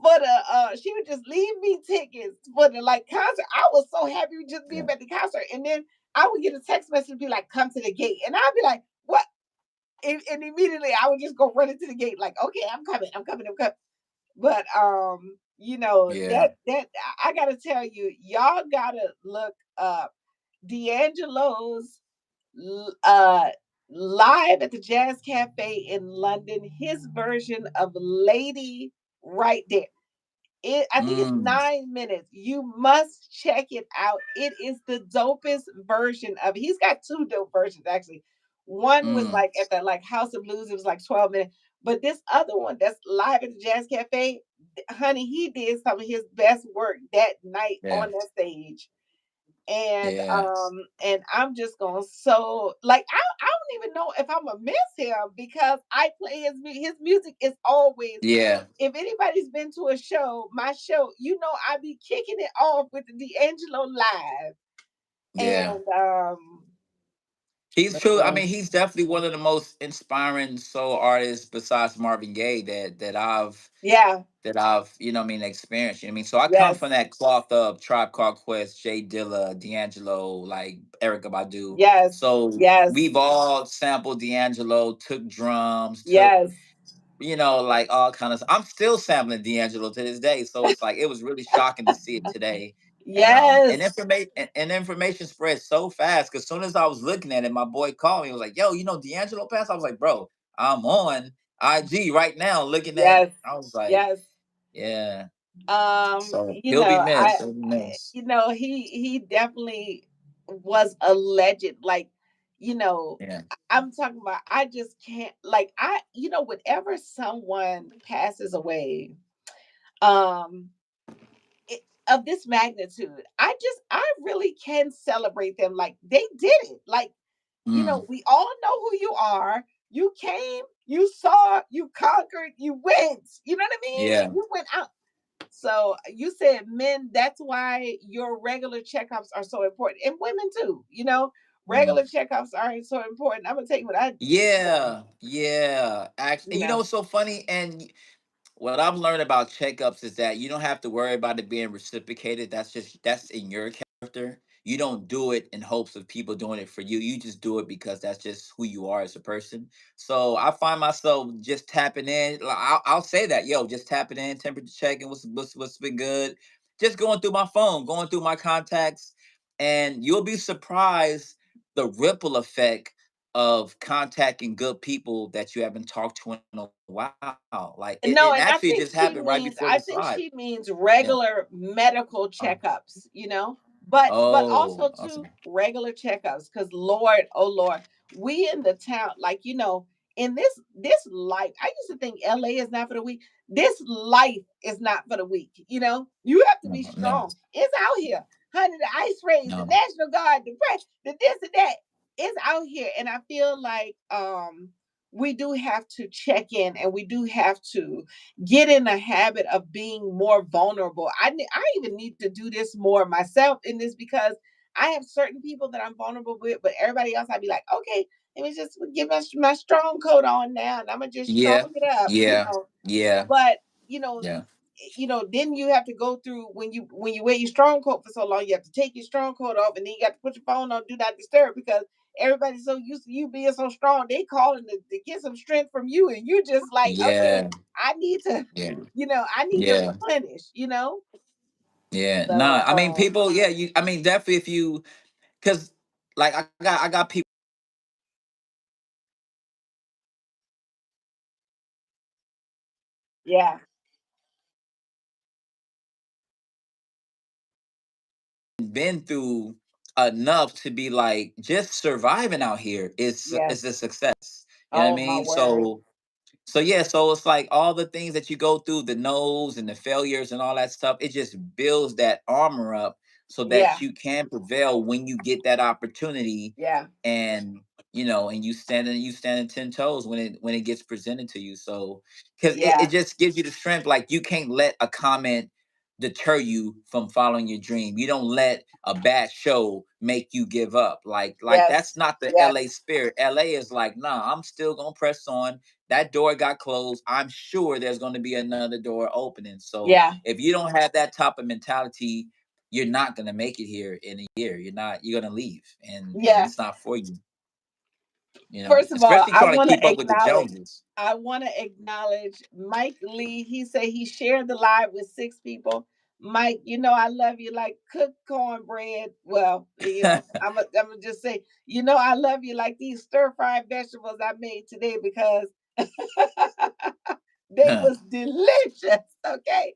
for the she would just leave me tickets for the like concert. I was so happy with just being Yeah, at the concert. And then I would get a text message be like, come to the gate. And I'd be like, what? And immediately I would just go running to the gate, like, okay, I'm coming, I'm coming. But yeah. I gotta tell you, y'all gotta look up D'Angelo's uh live at the Jazz Cafe in London, his version of Lady right there. I think it's Mm, 9 minutes. You must check it out. It is the dopest version of it. He's got two dope versions actually. One was mm, like at the like House of Blues, it was like 12 minutes. But this other one that's live at the Jazz Cafe, honey, he did some of his best work that night yeah, on that stage. and yeah, um and I'm just gonna so like I don't even know if I'm gonna miss him because I play his music is always, yeah, if anybody's been to a show, my show, I be kicking it off with the D'Angelo live. yeah. And He's true. I man, mean, he's definitely one of the most inspiring soul artists besides Marvin Gaye yeah, that I've experienced. You know what I mean? So I come from yes, that cloth of Tribe Called Quest, Jay Dilla, D'Angelo, like Erica Badu. yes, So we've yes, all sampled D'Angelo, took drums, took yes, like all kind of. I'm still sampling D'Angelo to this day, so it's like it was really shocking to see it today. And yes, information spread so fast because soon as I was looking at it, my boy called me. He was like, "Yo, D'Angelo passed." I was like, "Bro, I'm on IG right now looking at." yes, I was like, yes. "Yeah." Um, So you he'll be know, I, missed. He'll be missed. he definitely was a legend. Like, Yeah. I'm talking about. I just can't. Like, whenever someone passes away, um, of this magnitude, I really can celebrate them. Like they did it. Like, Mm, we all know who you are. You came, you saw, you conquered, you went. You know what I mean? yeah. And you went out. So you said men, that's why your regular checkups are so important. And women too, Mhm. regular checkups are so important. I'm gonna tell you what I do, Yeah, yeah. Actually, you and you know know. what's so funny? And what I've learned about checkups is that you don't have to worry about it being reciprocated. That's in your character. You don't do it in hopes of people doing it for you. You just do it because that's just who you are as a person. So I find myself just tapping in. Like, I'll say that, yo, just tapping in, temperature checking, what's been good. Just going through my phone, going through my contacts, and you'll be surprised the ripple effect of contacting good people that you haven't talked to in a while. Like it No, actually and just happened right before this I live. think she means Yeah. regular medical Oh. checkups. But Oh, also awesome. too regular checkups, because Lord, oh Lord, we in the town, like, in this life, I used to think LA is not for the weak. This life is not for the weak. You have to be No, no, strong. It's out here, honey. The ice rays, the no. National Guard, the press, the this and that. It's out here, and I feel like we do have to check in, and we do have to get in the habit of being more vulnerable. I even need to do this more myself in this, because I have certain people that I'm vulnerable with, but everybody else I'd be like, okay, let me just get my strong coat on now, and I'm gonna just strong Yeah, it up, yeah, yeah, but you know, yeah, then you have to go through, when you wear your strong coat for so long, you have to take your strong coat off, and then you got to put your phone on do not disturb, because everybody's so used to you being so strong, they calling to get some strength from you, and you just like, okay, yeah, I need to, yeah, I need to yeah, replenish. yeah. So Nah, I mean, people. Yeah, you. I mean, definitely if you, because like I got people yeah, been through enough to be like just surviving out here is a yes, success. You know what I oh my mean? word, So yeah, so it's like all the things that you go through, the no's and the failures and all that stuff, it just builds that armor up so that yeah, you can prevail when you get that opportunity, yeah, and and you stand in 10 toes when it gets presented to you. So because it yeah, just gives you the strength. Like you can't let a comment deter you from following your dream. You don't let a bad show make you give up. Like that's yes, not the LA yes, spirit. LA is like, nah, I'm still gonna press on. That door got closed. I'm sure there's going to be another door opening. So yeah, if you don't have that type of mentality, you're not going to make it here in a year. You're going to leave, and yeah. it's not for you. First of all, Especially trying to keep up with the Joneses. I want to acknowledge Mike Lee. He said he shared the live with 6 people. Mike, I love you like cooked cornbread. Well, I'm gonna just say, I love you like these stir fried vegetables I made today, because they was delicious. Okay.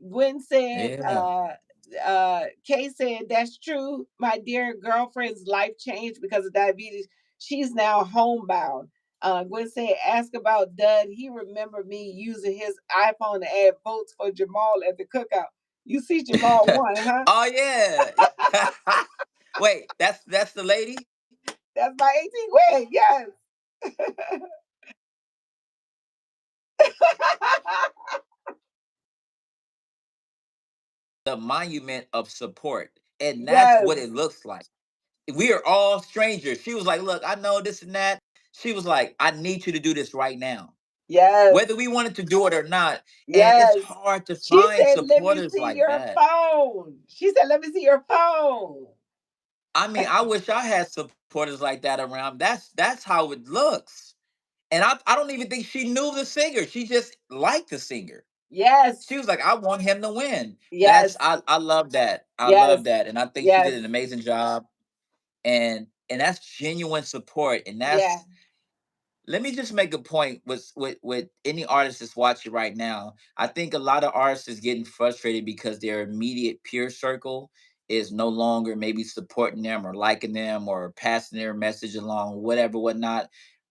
Gwen said, Yeah. Kay said, that's true. My dear girlfriend's life changed because of diabetes. She's now homebound. Gwen said, ask about Dud. He remembered me using his iPhone to add votes for Jamal at the cookout. You see, Jamal won, huh? Oh yeah. Yeah. Wait, that's the lady. That's my 18th win. Yes. The monument of support, and that's what Yes. it looks like. We are all strangers. She was like, "Look, I know this and that." She was like, "I need you to do this right now." Yes. Whether we wanted to do it or not. And it's Yes. hard to She find said, let me supporters see like your that. phone. She said, let me see your phone. I mean, I wish I had supporters like that around. That's how it looks. And I don't even think she knew the singer. She just liked the singer. Yes. She was like, I want him to win. Yes. I love that. I love Yes. that. And I think she did Yes. an amazing job. And that's genuine support. And Yeah. that's let me just make a point with any artist that's watching right now. I think a lot of artists is getting frustrated because their immediate peer circle is no longer maybe supporting them or liking them or passing their message along, whatever, whatnot.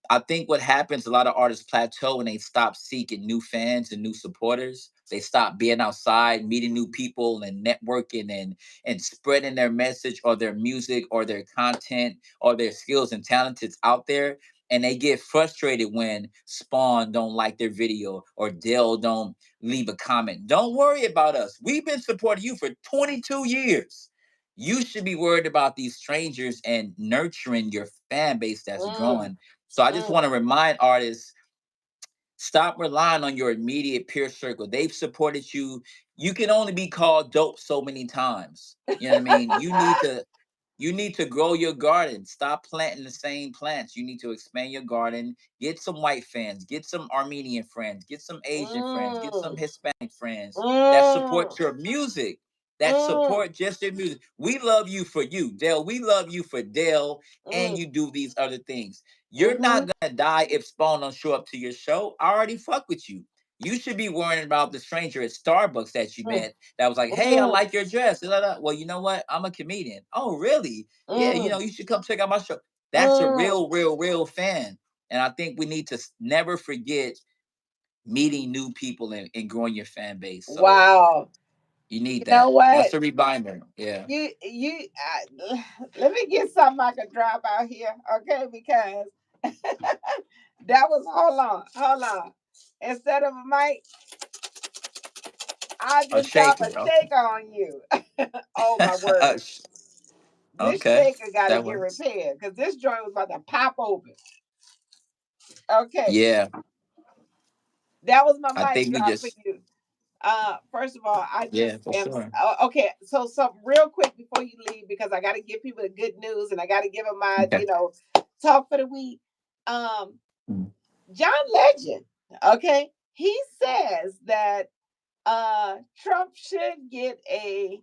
I think what happens, a lot of artists plateau and they stop seeking new fans and new supporters. They stop being outside, meeting new people and networking and spreading their message or their music or their content or their skills and talents out there. and they get frustrated when Spawn don't like their video or Dell don't leave a comment. Don't worry about us. We've been supporting you for 22 years. You should be worried about these strangers and nurturing your fan base that's growing. Mm, So I just want to mm, remind artists, stop relying on your immediate peer circle. They've supported you. You can only be called dope so many times. You know what I mean? You need to grow your garden. Stop planting the same plants. You need to expand your garden. Get some white fans, get some Armenian friends, get some Asian friends, get some mm, Hispanic friends that support mm, your music. That mm, support just your music. We love you for you, Dale. We love you for Dale, and mm, you do these other things. You're mhm, not gonna die if Spawn don't show up to your show. I already fuck with you. You should be worrying about the stranger at Starbucks that you mm, met that was like, "Hey, I mm, like your dress." Da, da, da. Well, you know what? I'm a comedian. Oh, really? Yeah, mm, you should come check out my show. That's a mm. real, real, real fan. And I think we need to never forget meeting new people and growing your fan base. So Wow. you You need know that. That's what? a reminder. Yeah. Let me get something I can drop out here, okay? Because that was, hold on. Instead of a mic, I A just drop a shaker. Okay. shaker on you. Oh my word. This Okay. shaker got to That get works. repaired because this joint was about to pop open. Okay, Yeah. that was my I mic think we drop for just, you. First of all, I yeah, just for am sure. okay. So real quick before you leave, because I got to give people the good news and I got to give them my, Okay. talk for the week. Um, Mm. John Legend, okay, he says that Trump should get a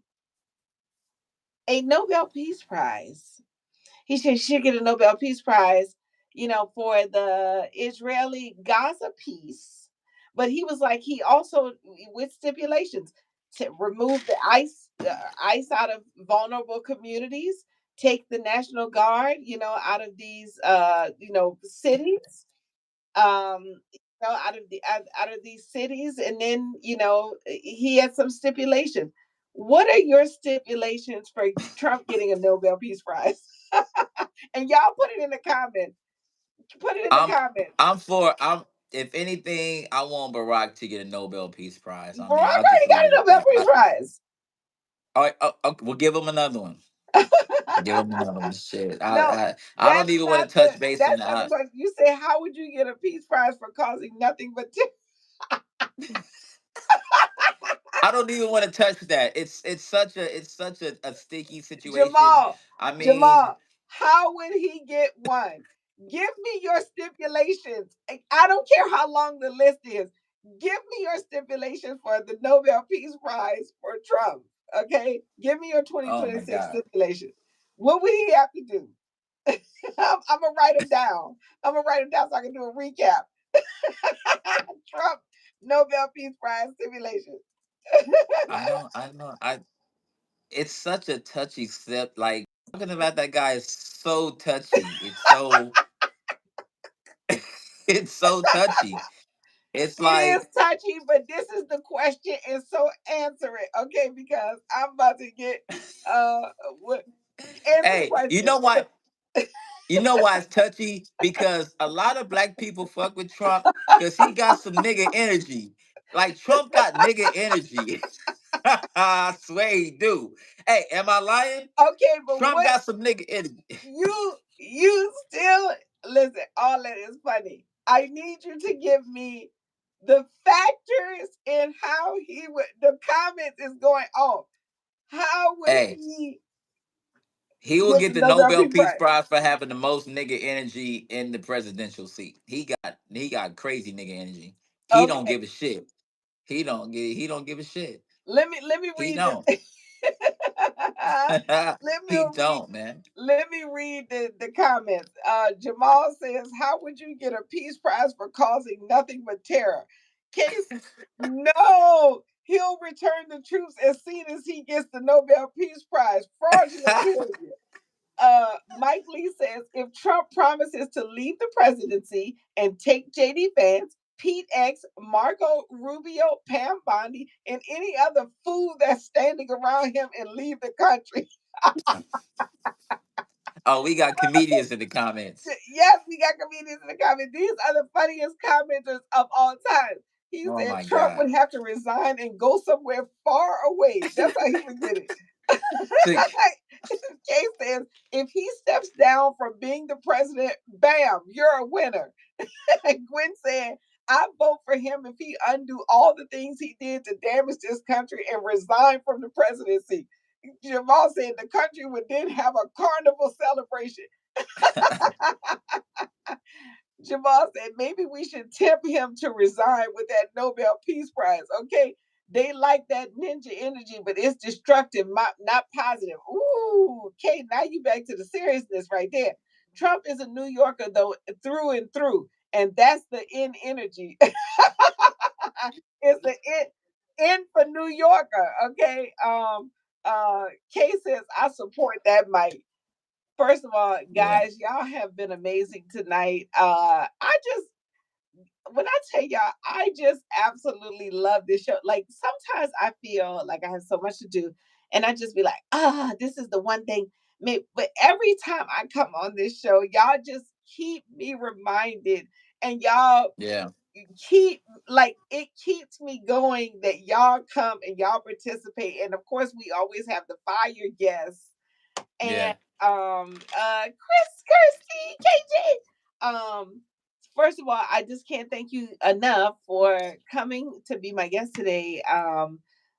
Nobel Peace Prize. He should get a Nobel Peace Prize, for the Israeli Gaza peace. But he was like, he also, with stipulations, to remove the ice out of vulnerable communities, take the National Guard, out of these, cities, out of these cities, and then, he had some stipulations. What are your stipulations for Trump getting a Nobel Peace Prize? And y'all put it in the comments. Put it in the I'm comments. I'm if anything, I want Barack to get a Nobel Peace Prize. I Barack mean, I'll just already got leave a it at Nobel that. Peace Prize. All right, we'll give him another one. Give him another one. Shit. No, I don't even want to touch base on that's not the that. question. You say, how would you get a peace prize for causing nothing but I don't even want to touch that. It's such a sticky situation. Jamal, I mean, Jamal, how would he get one? Give me your stipulations. I don't care how long the list is. Give me your stipulations for the Nobel Peace Prize for Trump. Okay? Give me your oh my 2026 God. stipulations. What would he have to do? I'm going to write them down. I'm going to write them down so I can do a recap. Trump Nobel Peace Prize stipulations. I it's such a touchy step. Like talking about that guy is so touchy. It's so touchy. It's It is like, touchy, but this is the question, and so answer it, okay? Because I'm about to get uh what answer the hey, you question. know why? You know why it's touchy? Because a lot of black people fuck with Trump because he got some nigga energy. Like Trump got nigga energy. I swear he do. Hey, am I lying? Okay, but Trump what got some nigga energy. you still listen, all that is funny. I need you to give me the factors in how he would the comments is going off. How would Hey, he he will get get the the Nobel Nobel Peace Peace Prize? Prize for having the most nigga energy in the presidential seat. He got crazy nigga energy. He don't Okay. give a shit. He don't give a shit. Let me He read don't. the let me He read don't, man. let me read the comments. Jamal says, how would you get a peace prize for causing nothing but terror? Case, no, he'll return the troops as soon as he gets the Nobel Peace Prize. Fraudulent behavior. Mike Lee says, if Trump promises to leave the presidency and take JD Vance, Pete X, Marco Rubio, Pam Bondi, and any other fool that's standing around him and leave the country. Oh, we got comedians in the comments. Yes, we you got comedians in the comments. These are the funniest commenters of all time. He Oh said my Trump God. would have to resign and go somewhere far away. That's how he would get it. See, Kay says if he steps down from being the president, bam, you're a winner. Gwen said, I vote for him if he undo all the things he did to damage this country and resign from the presidency. Jamal said the country would then have a carnival celebration. Jamal said maybe we should tempt him to resign with that Nobel Peace Prize. Okay. They like that ninja energy, but it's destructive, not positive. Ooh, Kate, now you back to the seriousness right there. Trump is a New Yorker, though, through and through. And that's the in energy. It's the in for New Yorker. Okay. Kay says, I support that, Mike. First of all, yeah, guys, y'all have been amazing tonight. I just when I tell y'all, I just absolutely love this show. Like sometimes I feel like I have so much to do, and I just be like, this is the one thing. But every time I come on this show, y'all just keep me reminded, and y'all yeah, keep like it keeps me going that y'all come and y'all participate. And of course, we always have the fire guests and yeah. Chris Kirsty KJ. First of all, I just can't thank you enough for coming to be my guest today.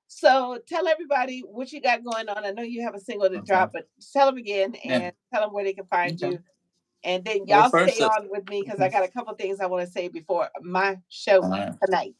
So tell everybody what you got going on. I know you have a single to Okay. drop, but tell them again Yeah. and tell them where they can find Okay. you. And then Well, y'all first, stay on with me because I got a couple things I want to say before my show all right. tonight.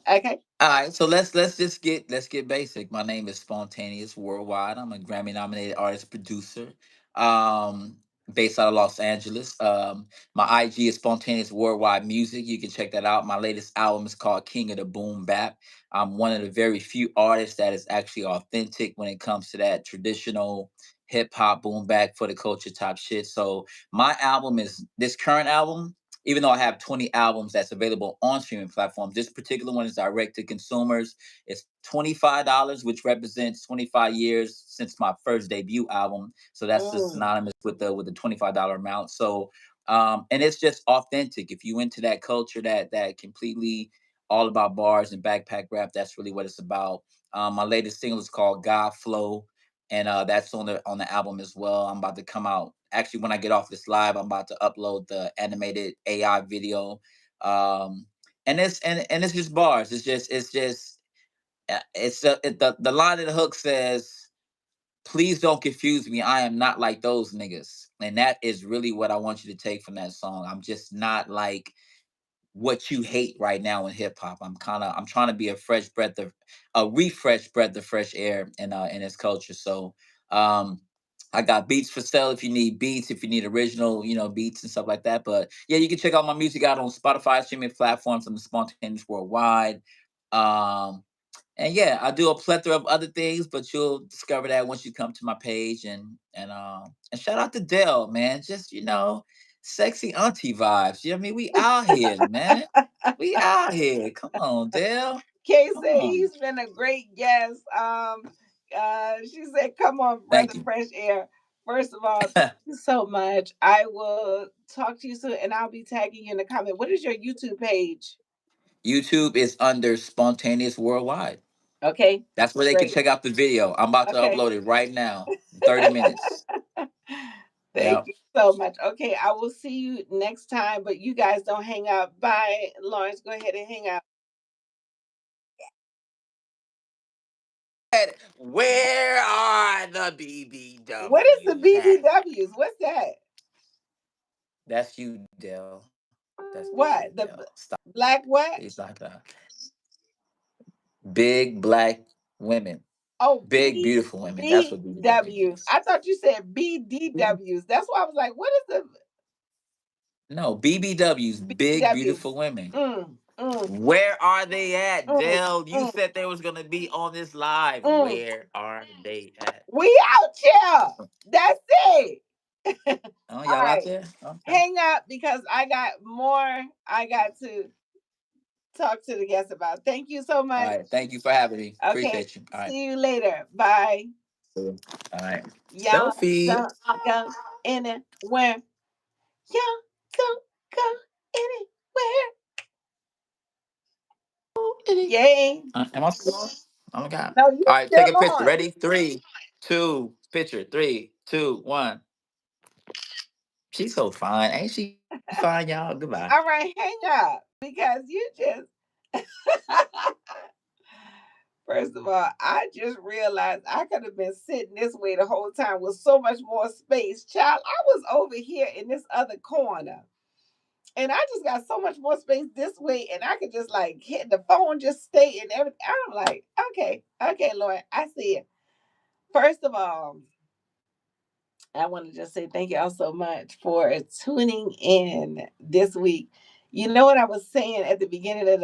Okay. All right, so let's get basic. My name is Spontaneous Worldwide. I'm a Grammy nominated artist producer, um, based out of Los Angeles. My IG is Spontaneous Worldwide Music. You can check that out. My latest album is called King of the Boom Bap. I'm one of the very few artists that is actually authentic when it comes to that traditional hip hop boom bap for the culture type shit. So my album is this current album, even though I have 20 albums that's available on streaming platforms, this particular one is direct to consumers. It's $25, which represents 25 years since my first debut album. So that's just Mm, synonymous with the $25 amount. So and it's just authentic. If you into that culture, that completely all about bars and backpack rap, that's really what it's about. My latest single is called God Flow, and that's on the album as well. I'm about to come out. Actually, when I get off this live, I'm about to upload the animated AI video, um, and it's just bars. It's just the line of the hook says, "Please don't confuse me. I am not like those niggas," and that is really what I want you to take from that song. I'm just not like what you hate right now in hip hop. I'm trying to be a refresh breath of fresh air in this culture. So um I got beats for sale if you need beats, if you need original, beats and stuff like that. But yeah, you can check out my music out on Spotify streaming platforms. I'm Spontaneous Worldwide. Um and yeah, I do a plethora of other things, but you'll discover that once you come to my page. And shout out to Dell, man. Just sexy auntie vibes. You know what I mean? We out here, man. We out here. Come on, Dell. Kay Come said on. he's been a great guest. She said, "Come on, breath Thank of you. fresh air." First of all, thank you so much. I will talk to you soon, and I'll be tagging you in the comment. What is your YouTube page? YouTube is under Spontaneous Worldwide. Okay, That's where they can great. check out the video. I'm about to Okay. upload it right now. In 30 minutes. Thank Yeah. you so much. Okay, I will see you next time, but you guys don't hang up. Bye, Lawrence. Go ahead and hang up. Where are the What is the BBWs at? BBWs? What's that? That's you, Dell. That's you, Dell. What the Stop. black what? Please not that. Big black women. Oh, Big beautiful women. That's what BBW BBWs. means. I thought you said BDWs. That's why I was like, what is the No, BBWs. Big BBWs? beautiful women. Mm, mm, Where are they at, mm, Dell? You mm, said they was gonna be on this live. mm. Where are they at? We out here. That's it. Oh, All y'all out right. there? Okay. Hang up because I got more I got to talk to the guests about. Thank you so All much. right. Thank you for having me. Okay. Appreciate you. All right. See you later. Bye. See you. All right. Y'all Selfie. don't go anywhere. Yeah. Don't go anywhere. Yay. Am I still on? Oh my god. No, you All right, take a still picture. on. Ready? Three, two, picture. Three, two, one. She's so fine. Ain't she fine, y'all? Goodbye. All right, hang up because you just. First of all, I just realized I could have been sitting this way the whole time with so much more space. Child, I was over here in this other corner. And I just got so much more space this way, and I could just like hit the phone, just stay in everything. I'm like, okay, okay, Lord, I see it. First of all, I want to just say thank you all so much for tuning in this week. You know what I was saying at the beginning of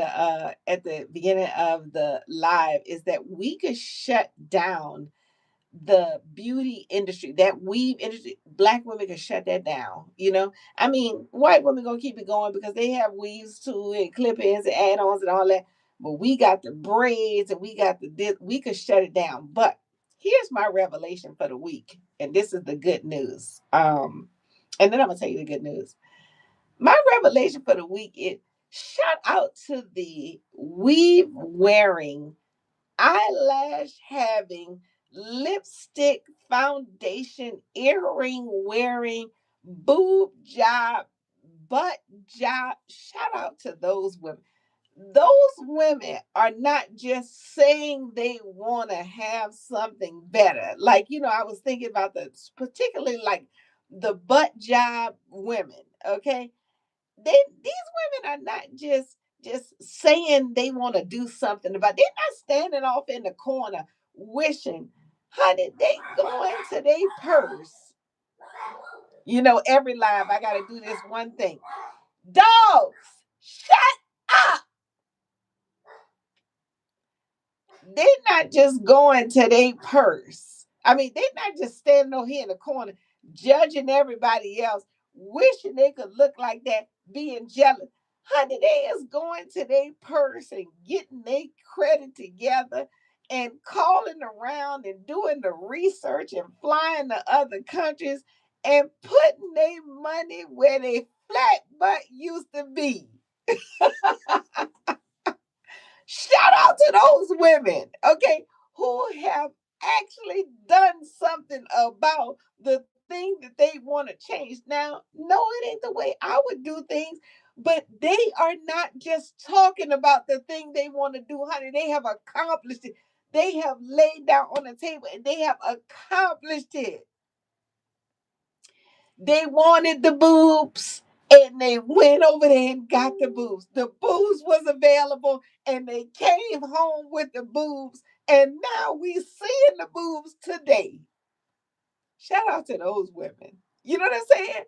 the live is that we could shut down the beauty industry, that weave industry. Black women can shut that down. I mean, white women gonna keep it going because they have weaves too and clip-ins and add-ons and all that. But we got the braids and we got the this. We could shut it down. But here's my revelation for the week, and this is the good news. And then I'm gonna tell you the good news. My revelation for the week is shout out to the weave wearing, eyelash having, lipstick, foundation, earring wearing, boob job, butt job. Shout out to those women. Those women are not just saying they want to have something better. Like, I was thinking about particularly like the butt job women, okay? These women are not just saying they want to do something about. They're not standing off in the corner wishing, honey. They going to their purse. Every live I got to do this one thing. Dogs, shut up. They're not just going to their purse. I mean, they're not just standing over here in the corner judging everybody else, wishing they could look like that, being jealous. Honey, they is going to their purse and getting their credit together and calling around and doing the research and flying to other countries and putting their money where their flat butt used to be. Shout out to those women, okay, who have actually done something about the thing that they want to change. Now, no, it ain't the way I would do things, but they are not just talking about the thing they want to do, honey. They have accomplished it. They have laid down on the table and they have accomplished it. They wanted the boobs and they went over there and got the boobs. The boobs was available and they came home with the boobs. And now we seeing the boobs today. Shout out to those women. You know what I'm saying?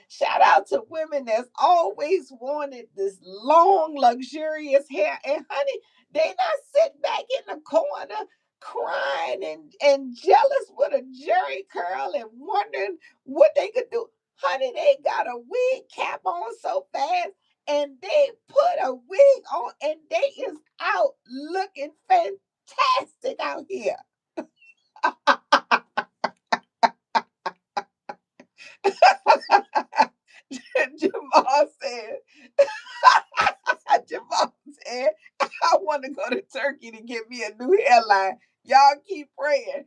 Shout out to women that's always wanted this long, luxurious hair. And honey, they not sitting back in the corner crying and jealous with a jerry curl and wondering what they could do. Honey, they got a wig cap on so fast and they put a wig on and they is out looking fantastic out here. Jamal said, Jamal said, I want to go to Turkey to get me a new hairline. Y'all keep praying.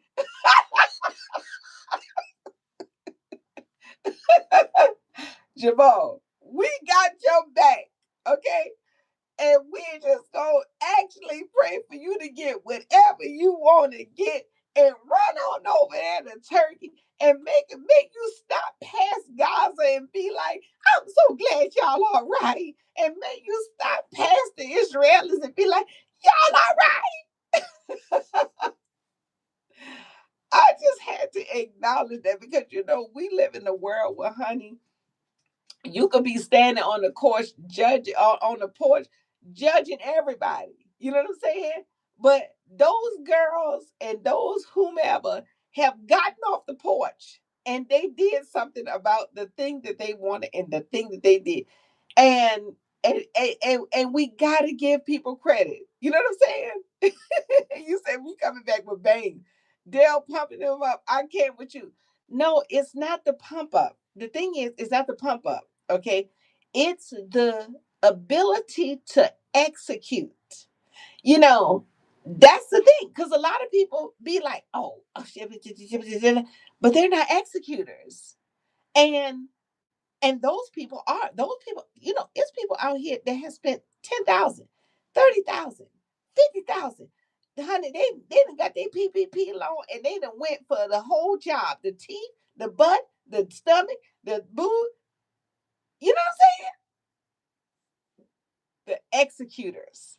Jamal, we got your back, okay? And we just gonna actually pray for you to get whatever you want to get and run on over there to Turkey and make you stop past Gaza and be like, I'm so glad y'all all right. And make you stop past the Israelis and be like, y'all all right. I just had to acknowledge that because we live in a world where, honey, you could be standing on the porch, on the porch, judging everybody. You know what I'm saying? But those girls and those whomever have gotten off the porch and they did something about the thing that they wanted and the thing that they did, and and we got to give people credit. You know what I'm saying? You say we coming back with bang. Dale pumping them up. I can't with you. No, it's not the pump up. The thing is, it's not the pump up. Okay. It's the ability to execute. You know, that's the thing. Because a lot of people be like, oh, shit, but they're not executors. And those people are those people, it's people out here that have spent 10,000, 30,000, 50,000. Honey, they done got their PPP loan and they done went for the whole job. The teeth, the butt, the stomach, the boob. You know what I'm saying? The executors.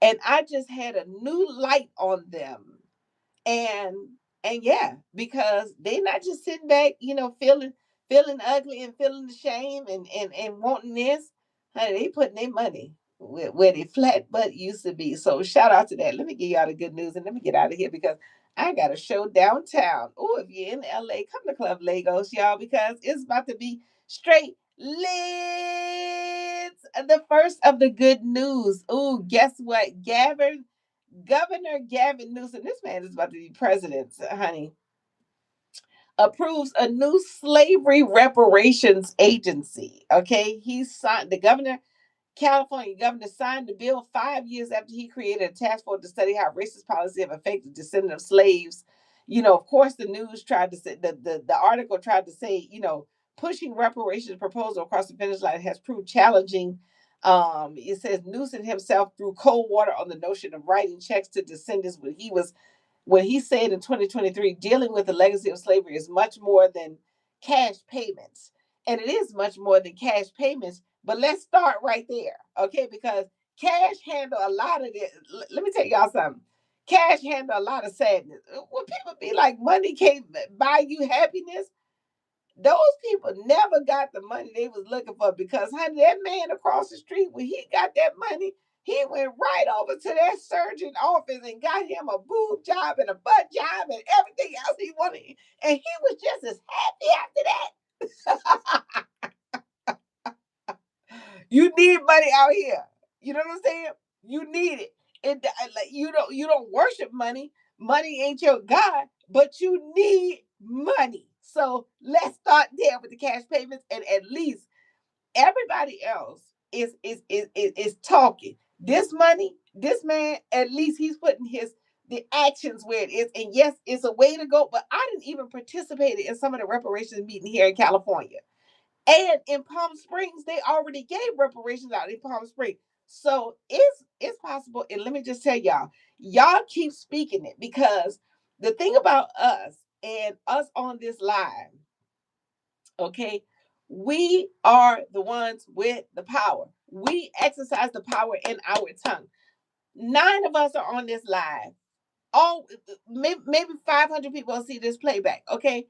And I just had a new light on them. and yeah, because they not just sitting back, feeling ugly and feeling the shame and wanting this. Honey, they putting their money where their flat butt used to be. So shout out to that. Let me give y'all the good news and let me get out of here because I got a show downtown. Oh, if you're in LA, come to Club Lagos, y'all, because it's about to be straight lit. The first of the good news. Oh, guess what? Governor Gavin Newsom, this man is about to be president, honey, approves a new slavery reparations agency. Okay, he signed the governor. California governor signed the bill 5 years after he created a task force to study how racist policy have affected descendants of slaves. Of course, the news tried to say the article tried to say, pushing reparations proposal across the finish line has proved challenging. It says Newsom himself threw cold water on the notion of writing checks to descendants when he said in 2023, dealing with the legacy of slavery is much more than cash payments. And it is much more than cash payments. But let's start right there, okay? Because cash handle a lot of this. Let me tell y'all something. Cash handle a lot of sadness. When people be like, money can't buy you happiness, those people never got the money they was looking for because, honey, that man across the street, when he got that money, he went right over to that surgeon office and got him a boob job and a butt job and everything else he wanted. And he was just as happy after that. You need money out here. You know what I'm saying? You need it. Like you don't worship money. Money ain't your God, but you need money. So let's start there with the cash payments, and at least everybody else is talking. This money, this man, at least he's putting the actions where it is. And yes, it's a way to go, but I didn't even participate in some of the reparations meeting here in California. And in Palm Springs, they already gave reparations out in Palm Springs. So it's possible. And let me just tell y'all keep speaking it because the thing about us and us on this live, okay, we are the ones with the power. We exercise the power in our tongue. 9 of us are on this live. All maybe 500 people will see this playback. Okay,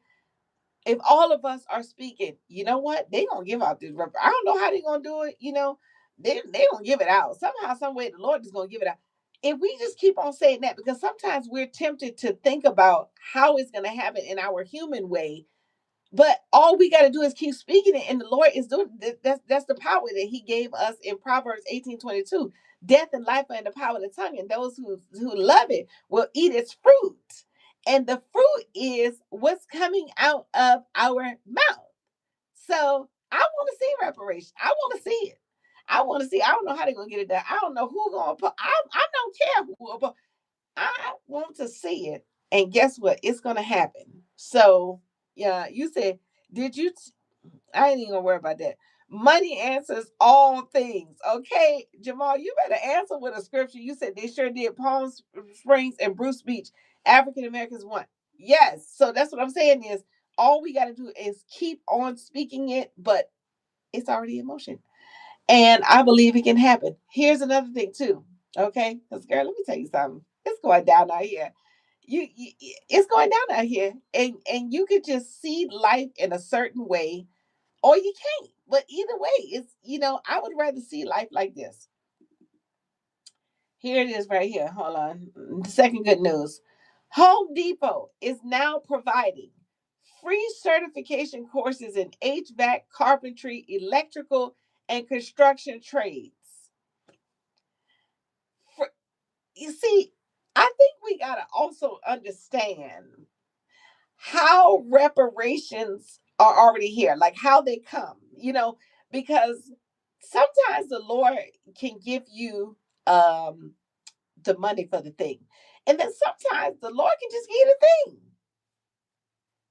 if all of us are speaking, you know what? They gonna give out this. I don't know how they gonna do it. They gonna give it out somehow, some way. The Lord is gonna give it out. If we just keep on saying that, because sometimes we're tempted to think about how it's gonna happen in our human way, but all we got to do is keep speaking it, and the Lord is doing. That's the power that He gave us in Proverbs 18:22. Death and life are in the power of the tongue, and those who love it will eat its fruit. And the fruit is what's coming out of our mouth. So I want to see reparation. I want to see it. I want to see. I don't know how they're gonna get it done. I don't know who's gonna put. I don't care who will put. I want to see it. And guess what? It's gonna happen. So yeah, you said, did you? I ain't even gonna worry about that. Money answers all things. Okay, Jamal, you better answer with a scripture. You said they sure did. Palm Springs and Bruce Beach, African Americans won. Yes. So that's what I'm saying is all we got to do is keep on speaking it, but it's already in motion. And I believe it can happen. Here's another thing too. Okay, because girl, let me tell you something. It's going down out here. It's going down out here, and you could just see life in a certain way, or you can't. But either way, I would rather see life like this. Here it is right here. Hold on. The second good news. Home Depot is now providing free certification courses in HVAC, carpentry, electrical, and construction trades. For, you see, I think we got to also understand how reparations are already here, like how they come, because Sometimes the Lord can give you um the money for the thing. And then sometimes the Lord can just give you the thing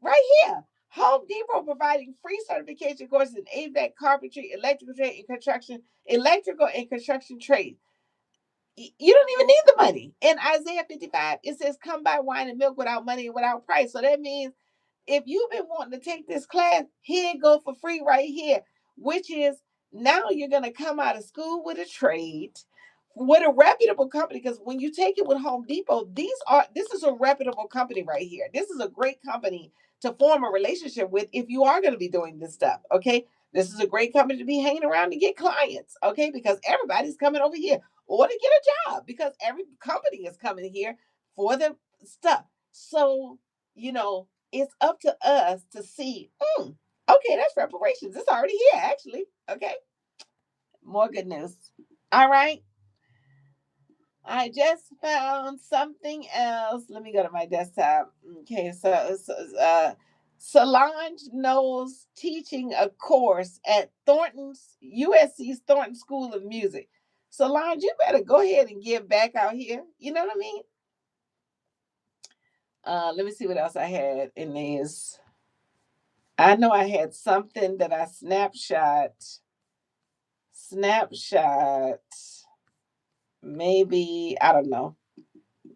right here. Home Depot providing free certification courses in HVAC, carpentry, electrical trade, and construction, electrical and construction trade. You don't even need the money. In Isaiah 55, it says, "Come buy wine and milk without money and without price." So that means if you've been wanting to take this class, here it go for free right here, which is now you're going to come out of school with a trade with a reputable company. Because when you take it with Home Depot, this is a reputable company right here. This is a great company to form a relationship with if you are going to be doing this stuff. Okay. This is a great company to be hanging around to get clients. Okay. Because everybody's coming over here or to get a job because every company is coming here for the stuff. So, you know, it's up to us to see, okay, that's reparations. It's already here, actually. Okay. More good news. All right. I just found something else. Let me go to my desktop. Okay, Solange knows teaching a course at Thornton's USC's Thornton School of Music. Solange, you better go ahead and give back out here. You know what I mean? Let me see what else I had in these. I know I had something that I snapshot. Maybe I don't know.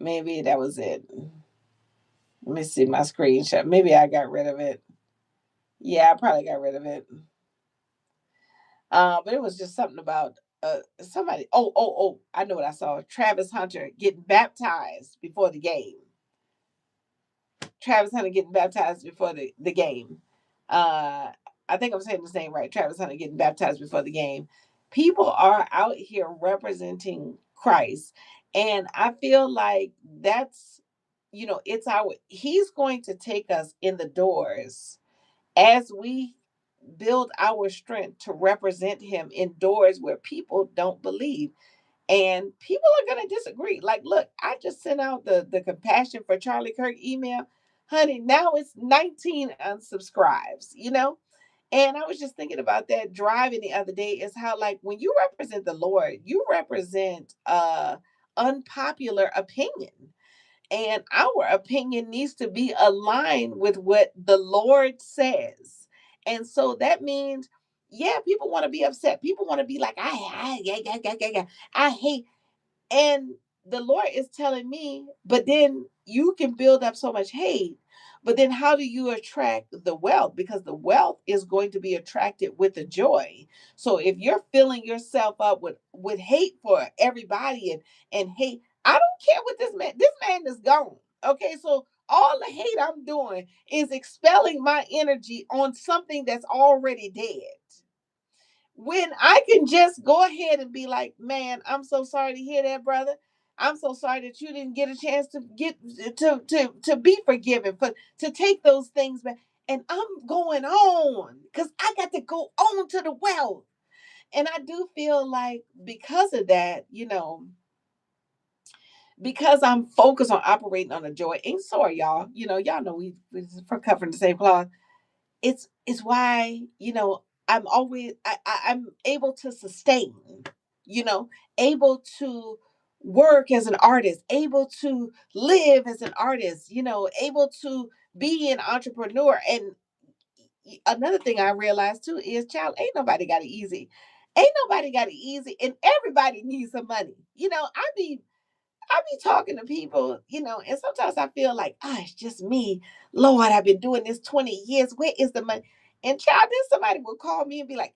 Maybe that was it. Let me see my screenshot. Maybe I got rid of it. Yeah, I probably got rid of it. But it was just something about somebody. Oh! I know what I saw. Travis Hunter getting baptized before the game. Travis Hunter getting baptized before the game. Uh, I think I'm saying the name right. Travis Hunter getting baptized before the game. People are out here representing Christ, and I feel like that's, it's our. He's going to take us in the doors as we build our strength to represent Him in doors where people don't believe. And people are going to disagree. Like, look, I just sent out the compassion for Charlie Kirk email. Honey, now it's 19 unsubscribes, And I was just thinking about that driving the other day is how, like, when you represent the Lord, you represent unpopular opinion. And our opinion needs to be aligned with what the Lord says. And so that means, yeah, people want to be upset. People want to be like, I hate. And the Lord is telling me, but then you can build up so much hate. But then how do you attract the wealth? Because the wealth is going to be attracted with the joy. So if you're filling yourself up with hate for everybody and hate, I don't care what this man is gone. Okay, so all the hate I'm doing is expelling my energy on something that's already dead, when I can just go ahead and be like, man, I'm so sorry to hear that, brother. I'm so sorry that you didn't get a chance to get to be forgiven, but to take those things back. And I'm going on because I got to go on to the well. And I do feel like because of that, because I'm focused on operating on the joy, and so are y'all. Y'all know we for covering the same cloth. It's why I'm able to sustain, you know able to work as an artist, able to live as an artist, able to be an entrepreneur. And another thing I realized too is, child, ain't nobody got it easy, and everybody needs some money. I be talking to people, and sometimes I feel like, it's just me. Lord, I've been doing this 20 years. Where is the money? And child, then somebody will call me and be like,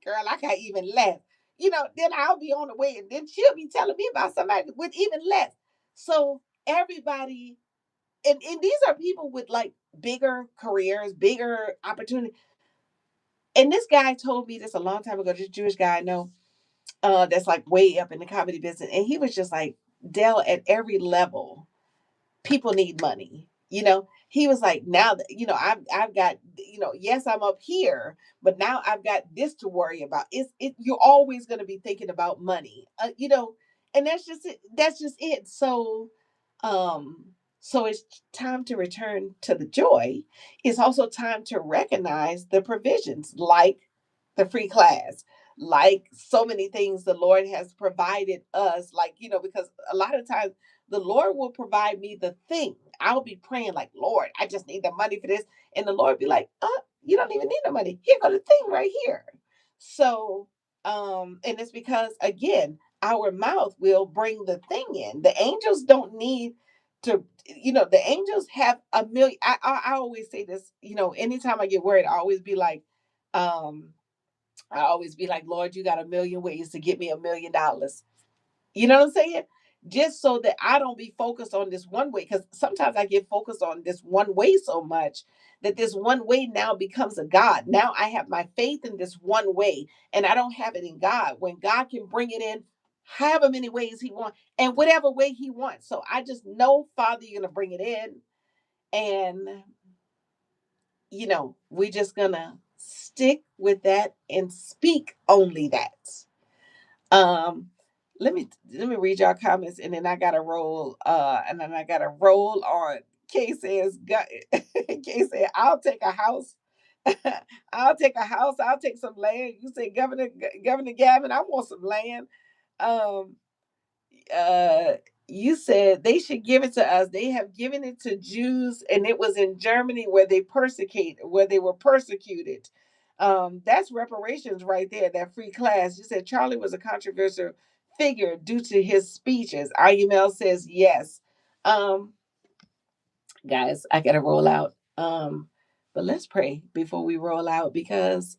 girl, I got even less. Then I'll be on the way, and then she'll be telling me about somebody with even less. So everybody, and these are people with like bigger careers, bigger opportunity. And this guy told me this a long time ago, this Jewish guy I know, that's like way up in the comedy business. And he was just like, Dell, at every level, people need money. He was like, now that I've got, yes, I'm up here, but now I've got this to worry about. You're always going to be thinking about money, and that's just it. Um, so it's time to return to the joy. It's also time to recognize the provisions, like the free class, like so many things the Lord has provided us, like, because a lot of times the Lord will provide me the thing. I'll be praying like, Lord, I just need the money for this. And the Lord be like, you don't even need the money. Here go the thing right here. So, and it's because again, our mouth will bring the thing in. The angels don't need to, the angels have a million. I always say this, anytime I get worried, um, I always be like, Lord, you got a million ways to get me $1 million. You know what I'm saying? Just so that I don't be focused on this one way. Because sometimes I get focused on this one way so much that this one way now becomes a God. Now I have my faith in this one way and I don't have it in God. When God can bring it in however many ways he wants and whatever way he wants. So I just know, Father, you're going to bring it in. And, we're just going to stick with that and speak only that. Um, let me read y'all comments and then I gotta roll. And then I gotta roll on. Kay says, Kay said, I'll take a house. I'll take a house. I'll take some land. You say, Governor Gavin, I want some land. Um, uh you said they should give it to us. They have given it to Jews, and it was in Germany where they were persecuted. That's reparations right there, that free class. You said Charlie was a controversial figure due to his speeches. IML says yes. Um, guys, I gotta roll out. But let's pray before we roll out because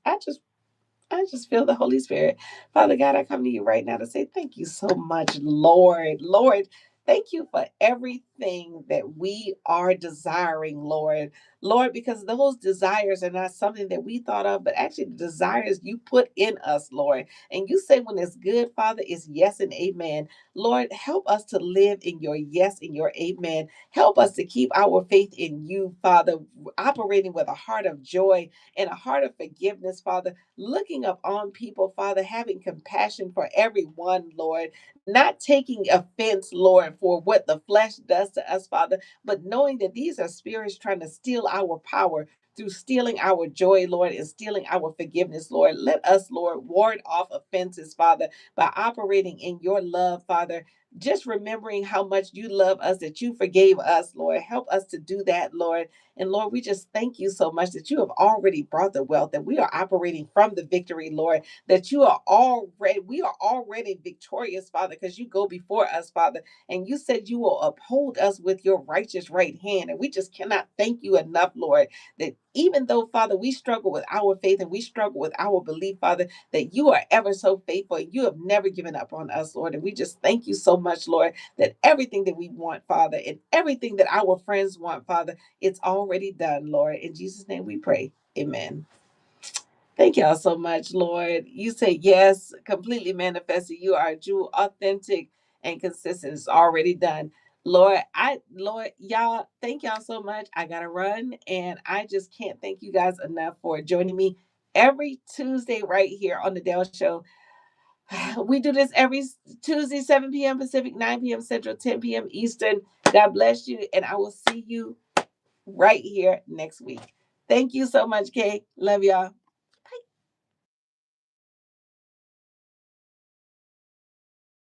I just feel the Holy Spirit. Father God, I come to you right now to say thank you so much, Lord. Lord, thank you for everything that we are desiring, Lord. Lord, because those desires are not something that we thought of, but actually the desires you put in us, Lord. And you say when it's good, Father, it's yes and amen. Lord, help us to live in your yes and your amen. Help us to keep our faith in you, Father, operating with a heart of joy and a heart of forgiveness, Father, looking up on people, Father, having compassion for everyone, Lord, not taking offense, Lord, for what the flesh does to us, Father, but knowing that these are spirits trying to steal our power through stealing our joy, Lord, and stealing our forgiveness, Lord. Let us, Lord, ward off offenses, Father, by operating in your love, Father. Just remembering how much you love us, that you forgave us, Lord. Help us to do that, Lord. And Lord, we just thank you so much that you have already brought the wealth, that we are operating from the victory, Lord, that we are already victorious, Father, because you go before us, Father. And you said you will uphold us with your righteous right hand. And we just cannot thank you enough, Lord, that even though, Father, we struggle with our faith and we struggle with our belief, Father, that you are ever so faithful and you have never given up on us, Lord. And we just thank you so much, Lord, that everything that we want, Father, and everything that our friends want, Father, it's already done, Lord. In Jesus' name we pray. Amen. Thank y'all so much, Lord. You say yes, completely manifested. You are a Jew, authentic and consistent. It's already done. Lord, y'all, thank y'all so much. I gotta run, and I just can't thank you guys enough for joining me every Tuesday right here on the Dell Show. We do this every Tuesday, 7 p.m. Pacific, 9 p.m. Central, 10 p.m. Eastern. God bless you, and I will see you right here next week. Thank you so much, Kay. Love y'all.